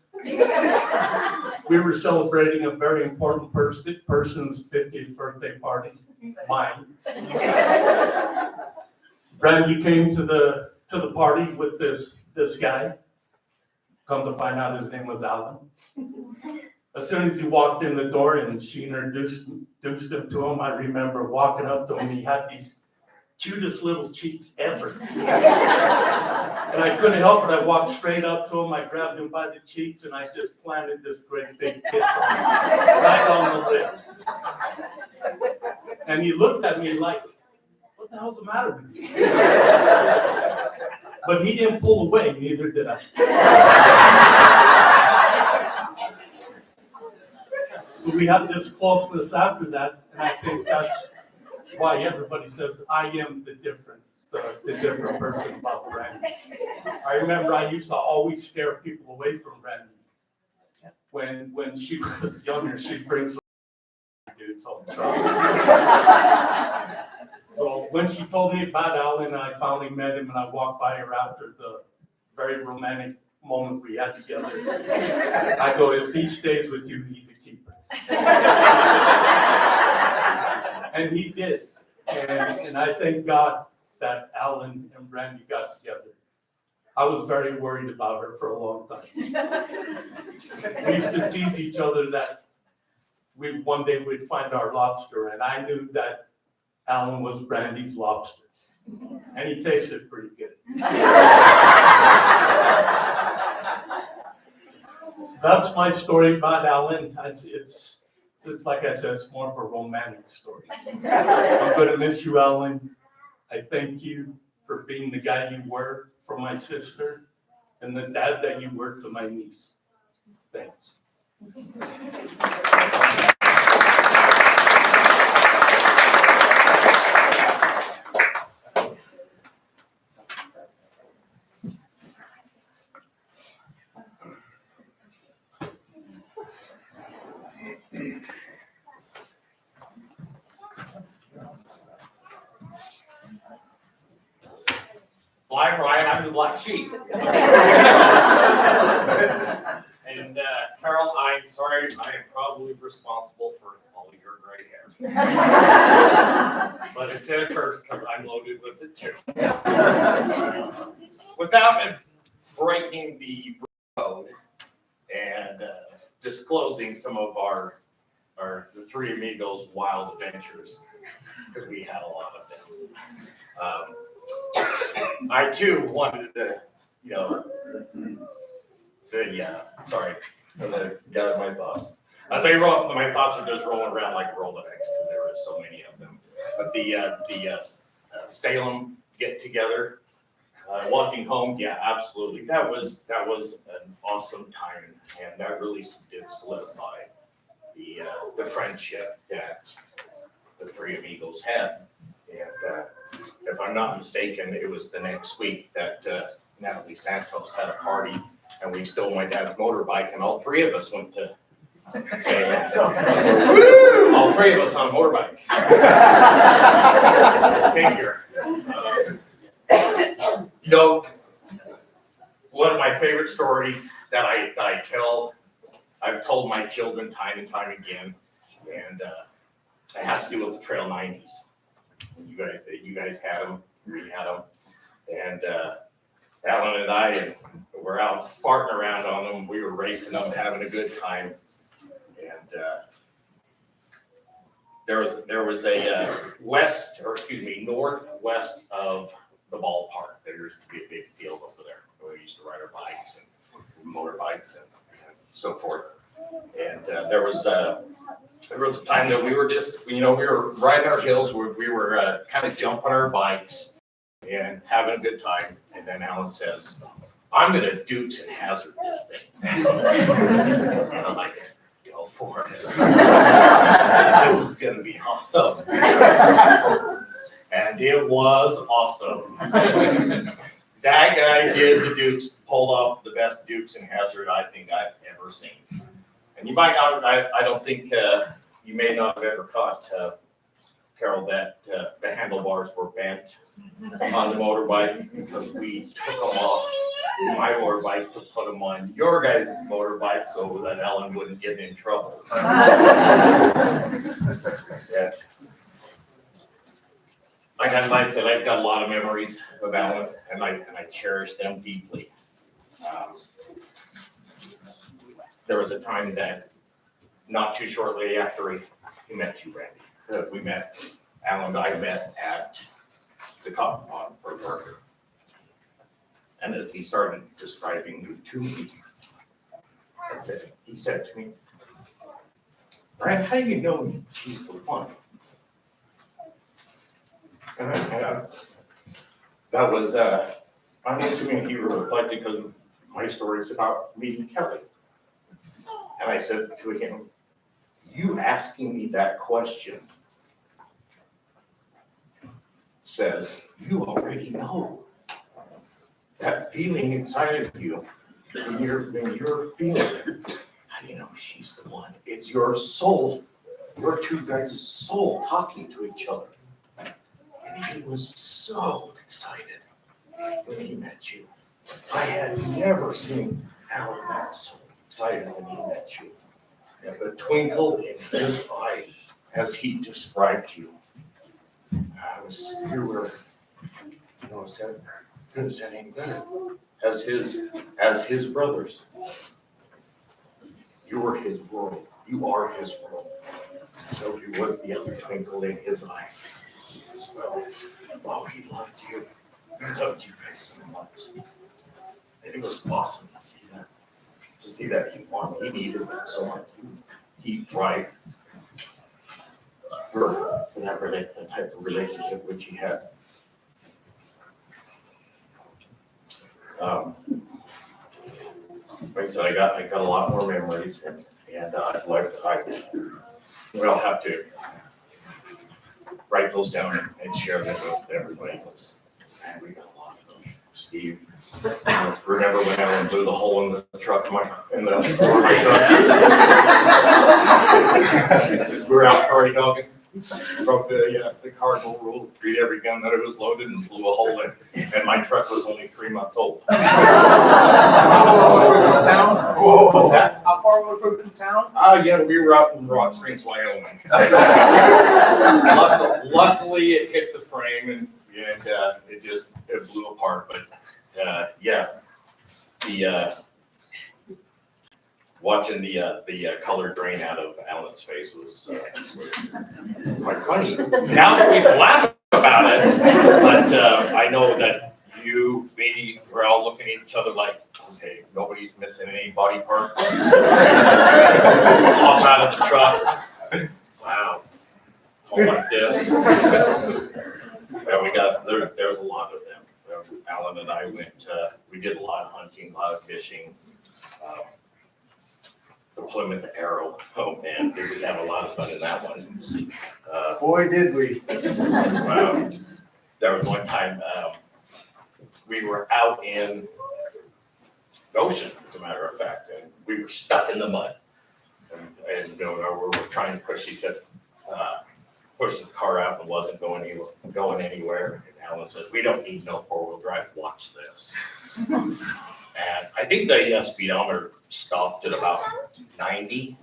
We were celebrating a very important person's 50th birthday party, mine. Brandy came to the party with this guy. Come to find out his name was Alan. As soon as he walked in the door and she introduced him to him, I remember walking up to him. He had these cutest little cheeks ever. And I couldn't help it. I walked straight up to him. I grabbed him by the cheeks and I just planted this great big kiss on him, right on the lips. And he looked at me like, what the hell's the matter with you? But he didn't pull away, neither did I. So we had this closeness after that, and I think that's why everybody says I am the different person about Brandy. I remember I used to always scare people away from Brandy. When she was younger, she'd bring some dudes on the truck. So when she told me about Alan, I finally met him and I walked by her after the very romantic moment we had together. I go, if he stays with you, he's a keeper. And he did. And I thank God that Alan and Brandy got together. I was very worried about her for a long time. We used to tease each other that one day we'd find our lobster, and I knew that Alan was Brandy's lobster. And he tasted pretty good. So that's my story about Alan. It's like I said, it's more of a romantic story. I'm going to miss you, Alan. I thank you for being the guy you were for my sister and the dad that you were to my niece. Thanks. Well, I'm Ryan, I'm the black sheep. And Carol, I'm sorry, I am probably responsible for all of your gray hair. But it's at first because I'm loaded with it too. Without breaking the code and disclosing some of the Three Amigos' wild adventures, because we had a lot of them. I too wanted to, sorry, I'm gonna gather my thoughts. As I roll, my thoughts are just rolling around like Rolodex because there were so many of them. But the Salem get together, walking home, yeah, absolutely. That was an awesome time, and that really did solidify the friendship that the Three Amigos had. And if I'm not mistaken, it was the next week that Natalie Santos had a party, and we stole my dad's motorbike, and all three of us went to Salem. All three of us on a motorbike. Figure. One of my favorite stories that I tell, I've told my children time and time again, and it has to do with the Trail 90s. You guys had them, we had them, and Alan and I were out farting around on them. We were racing them, having a good time, and there was a northwest of the ballpark. There used to be a big field over there where we used to ride our bikes and motorbikes and so forth. And there was a time that we were just, we were riding our hills, we were kind of jumping our bikes and having a good time. And then Alan says, I'm going to Dukes and Hazard this thing. And I'm like, go. for it. This is gonna be awesome. And it was awesome. That guy did the Dukes, pulled off the best Dukes in Hazard I think I've ever seen. And you might not, I don't think, you may not have ever caught, Carol, that the handlebars were bent on the motorbike because we took them off my motorbike to put them on your guys' motorbike so that Ellen wouldn't get in trouble. Yeah. Like I said, I've got a lot of memories of Ellen, and I cherish them deeply. There was a time that, not too shortly after he met you, Randy, we met, Alan and I met at the cotton pond for a burger. And as he started describing you to me, he said to me, Brad, how do you know she's the one? And that was, I'm assuming he reflected because my story is about meeting Kelly. And I said to him, you asking me that question says you already know. That feeling inside of you, when you're feeling it, how do you know she's the one? It's your soul, your two guys' soul talking to each other. And he was so excited when he met you. I had never seen Alan that so excited when he met you. And the twinkle in his eye as he described you. You were, couldn't say any better. As his brothers. You were his world. You are his world. So he was the other twinkle in his eye as well. Oh, he loved you. He loved you guys so much. And it was awesome to see that. To see that he needed that so much. He thrived for that type of relationship which he had. Like I said, I got a lot more memories, and we'll have to write those down and share them with everybody. Man, we got a lot of them. Steve, remember when Ellen blew the hole in the truck, in the we were out party dogging. Broke the cardinal rule, treat every gun that it was loaded and blew a hole in. And my truck was only 3 months old. What was that? How far was it from town? Yeah, we were out in Rock Springs, Wyoming. Luckily, it hit the frame and it blew apart. But yeah, watching the color drain out of Alan's face was quite funny. Now that we can laugh about it, but I know that you, me, we're all looking at each other like, okay, nobody's missing any body parts. Hop out of the truck. Wow. Home like this. Yeah, there was a lot of them. Alan and I went, we did a lot of hunting, a lot of fishing. The Plymouth Arrow. Oh man, did we have a lot of fun in that one. Boy, did we. Wow. There was one time we were out in the ocean, as a matter of fact, and we were stuck in the mud. And we were trying to push, he said, push the car out and wasn't going anywhere. And Alan said, we don't need no four-wheel drive, watch this. And I think the speedometer stopped at about 90,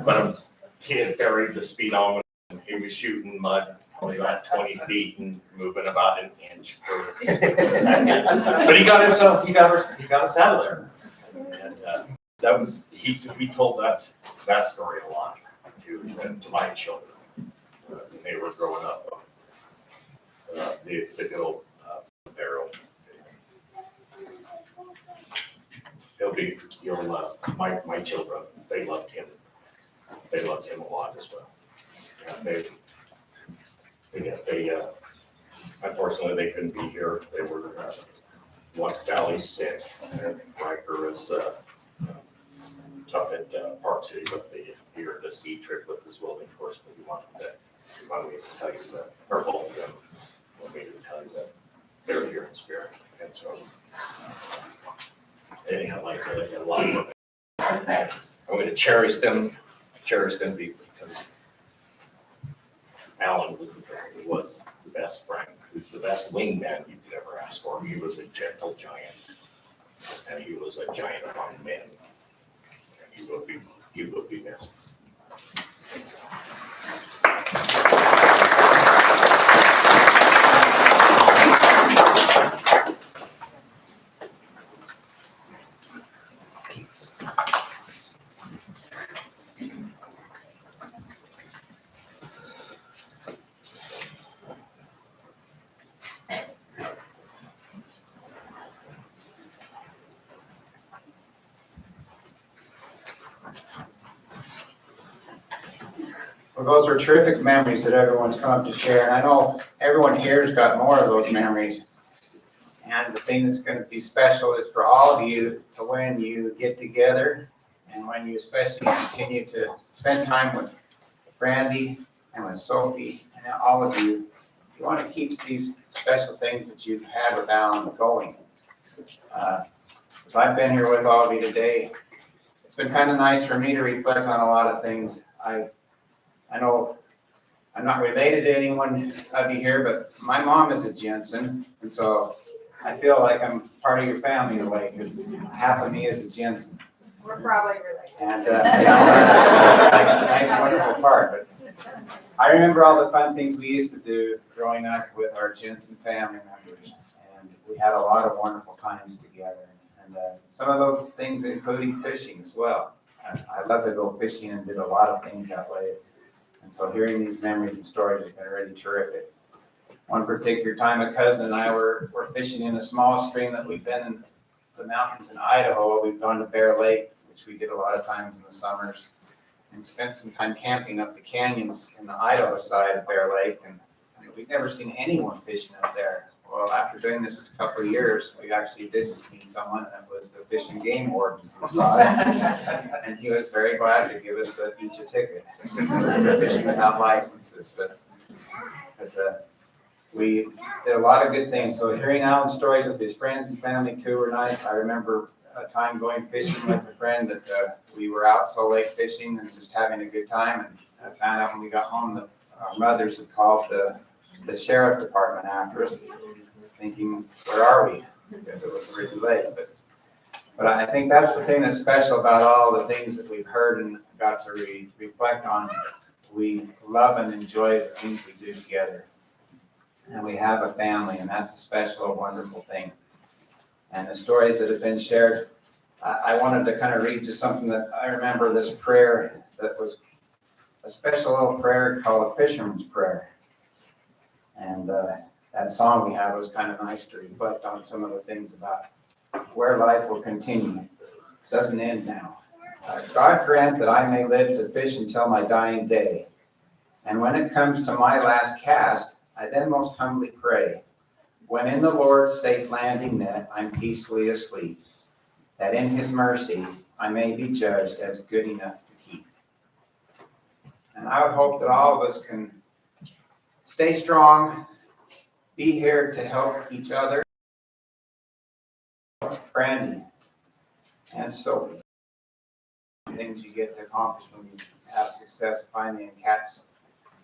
but he had buried the speedometer and he was shooting mud only about 20 feet and moving about an inch per second. But he got us out of there. And that was, he told that story a lot to my children when they were growing up. The good old barrel. My children, they loved him. They loved him a lot as well. They unfortunately they couldn't be here. They were Sally's sick, and Riker is up at Park City with the ski trip with his welding course, but he wanted me to tell you that, or both of them, want me to tell you that they're here in spirit. And so, anyhow, like I said, I got a lot of work. I'm going to cherish them because Alan was the best friend. He was the best wingman you could ever ask for. He was a gentle giant, and he was a giant among men. And he will be missed. Well, those are terrific memories that everyone's come up to share, and I know everyone here's got more of those memories. And the thing that's going to be special is for all of you to when you get together and when you especially continue to spend time with Brandy and with Sophie and all of you, you want to keep these special things that you've had with Alan going. As I've been here with all of you today, it's been kind of nice for me to reflect on a lot of things. I know I'm not related to anyone of you here, but my mom is a Jensen, and so I feel like I'm part of your family in a way, because half of me is a Jensen. We're probably related. And, that's a nice, wonderful part. But I remember all the fun things we used to do growing up with our Jensen family members, and we had a lot of wonderful times together. And some of those things including fishing as well. I love to go fishing and did a lot of things that way. And so hearing these memories and stories has been really terrific. One particular time, a cousin and I were fishing in a small stream that we've been in the mountains in Idaho. We've gone to Bear Lake, which we did a lot of times in the summers, and spent some time camping up the canyons in the Idaho side of Bear Lake. And we'd never seen anyone fishing up there. Well, after doing this a couple of years, we actually did meet someone, and it was the Fish and Game Warden who saw it. And he was very glad to give us each a ticket. Fishing without licenses, but we did a lot of good things. So hearing Alan's stories with his friends and family too were nice. I remember a time going fishing with a friend that we were out Salt Lake fishing and just having a good time. And I found out when we got home that our mothers had called the sheriff department after us, thinking, where are we? Because it was really late. But I think that's the thing that's special about all the things that we've heard and got to reflect on. We love and enjoy the things we do together. And we have a family, and that's a special, wonderful thing. And the stories that have been shared, I wanted to kind of read just something that I remember, this prayer that was a special little prayer called a fisherman's prayer. And that song we have was kind of nice to reflect on some of the things about where life will continue. It doesn't end now. God grant that I may live to fish until my dying day. And when it comes to my last cast, I then most humbly pray, when in the Lord's safe landing net I'm peacefully asleep, that in his mercy I may be judged as good enough to keep. And I would hope that all of us can stay strong, be here to help each other. Brandy and Sophie, things you get to accomplish when you have success finding and catch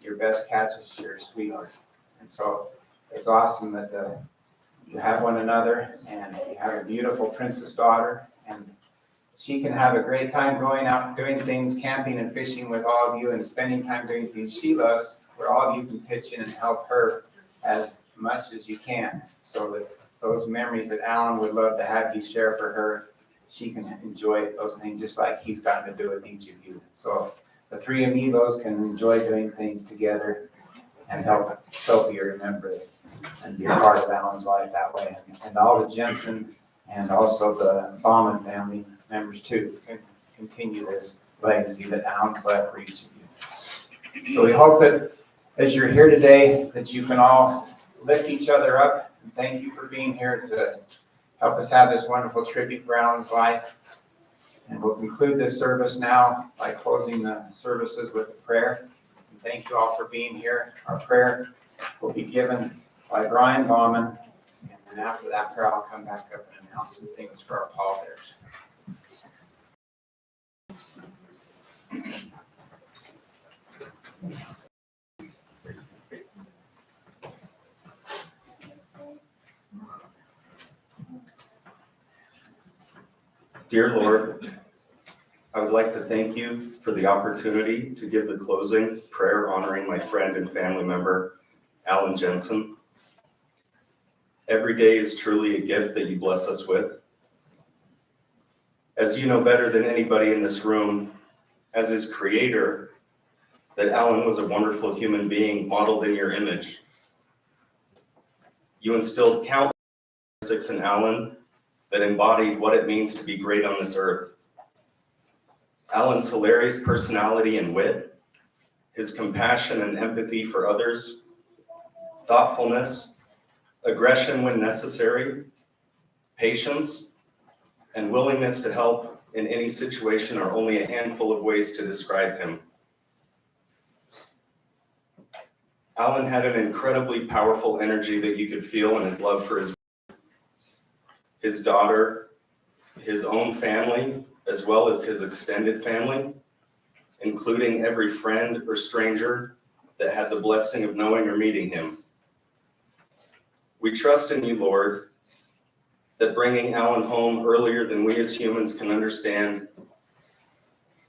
your best catches, your sweetheart. And so it's awesome that you have one another, and you have a beautiful princess daughter, and she can have a great time going out doing things, camping and fishing with all of you, and spending time doing things she loves, where all of you can pitch in and help her as much as you can, so that those memories that Alan would love to have you share for her, she can enjoy those things just like he's gotten to do with each of you. So the three of you, those can enjoy doing things together and help Sophie remember it and be a part of Alan's life that way. And all the Jensen and also the Bauman family members too can continue this legacy that Alan's left for each of you. So we hope that as you're here today, that you can all lift each other up. And thank you for being here to help us have this wonderful tribute for Alan's life. And we'll conclude this service now by closing the services with a prayer. And thank you all for being here. Our prayer will be given by Brian Bauman. And then after that prayer, I'll come back up and announce some things for our pallbearers. Dear Lord, I would like to thank you for the opportunity to give the closing prayer honoring my friend and family member, Alan Jensen. Every day is truly a gift that you bless us with. As you know better than anybody in this room, as his creator, that Alan was a wonderful human being modeled in your image. You instilled countless characteristics in Alan that embodied what it means to be great on this earth. Alan's hilarious personality and wit, his compassion and empathy for others, thoughtfulness, aggression when necessary, patience, and willingness to help in any situation are only a handful of ways to describe him. Alan had an incredibly powerful energy that you could feel in his love for his daughter, his own family, as well as his extended family, including every friend or stranger that had the blessing of knowing or meeting him. We trust in you, Lord, that bringing Alan home earlier than we as humans can understand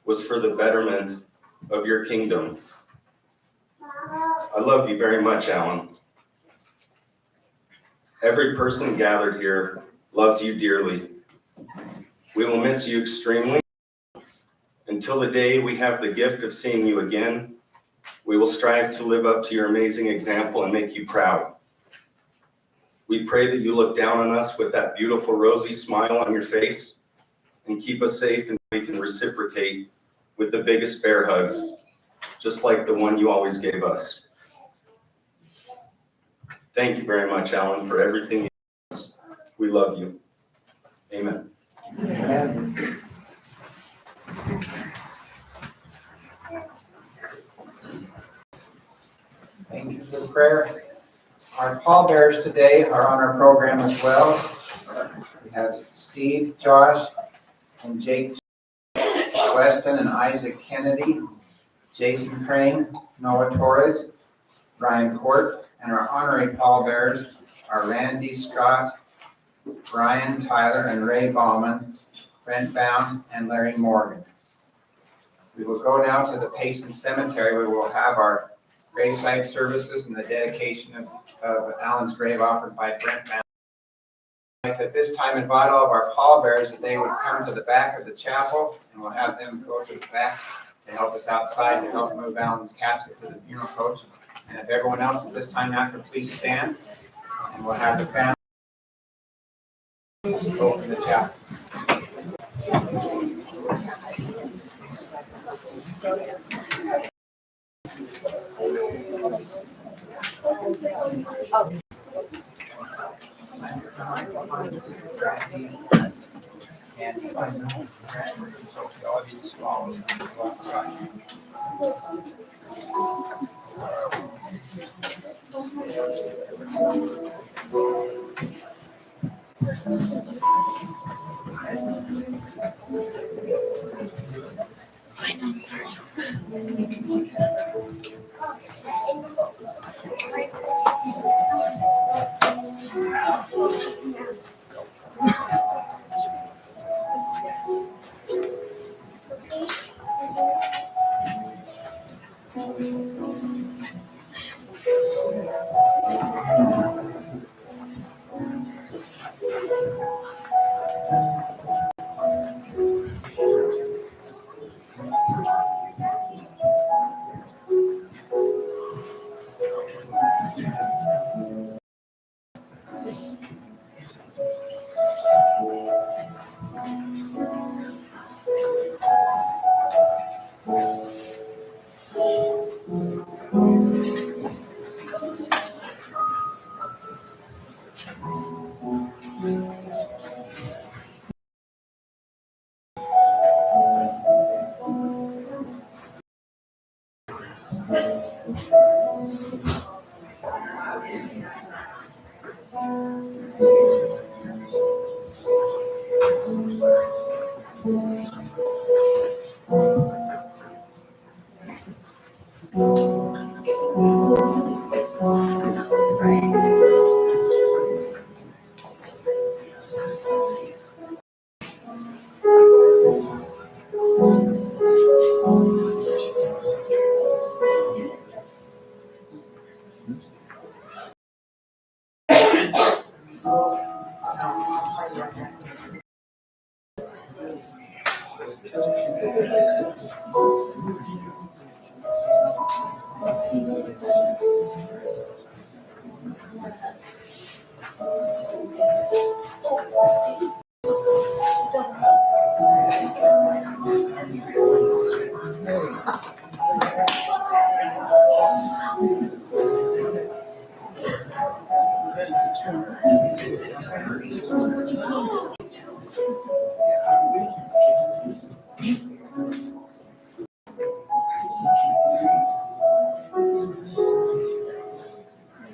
was for the betterment of your kingdom. I love you very much, Alan. Every person gathered here loves you dearly. We will miss you extremely. Until the day we have the gift of seeing you again, we will strive to live up to your amazing example and make you proud. We pray that you look down on us with that beautiful rosy smile on your face and keep us safe and we can reciprocate with the biggest bear hug, just like the one you always gave us. Thank you very much, Alan, for everything you do. We love you. Amen. Amen. Thank you for the prayer. Our pallbearers today are on our program as well. We have Steve, Josh, and Jake Weston and Isaac Kennedy, Jason Crane, Noah Torres, Brian Court, and our honorary pallbearers are Randy Scott, Brian Tyler, and Ray Bauman, Brent Bound, and Larry Morgan. We will go now to the Payson Cemetery where we will have our graveside services and the dedication of Alan's grave offered by Brent Bound. I'd like to at this time invite all of our pallbearers that they would come to the back of the chapel, and we'll have them go to the back to help us outside to help move Alan's casket to the funeral coach. And if everyone else at this time after, please stand, and we'll have the family open the chapel.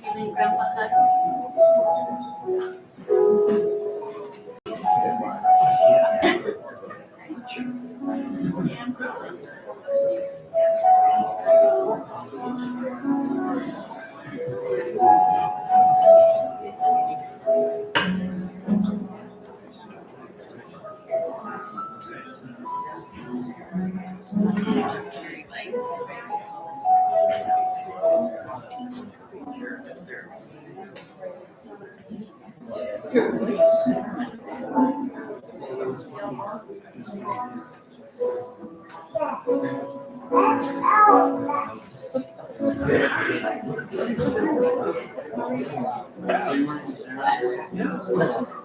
Giving grandpa hugs. So you weren't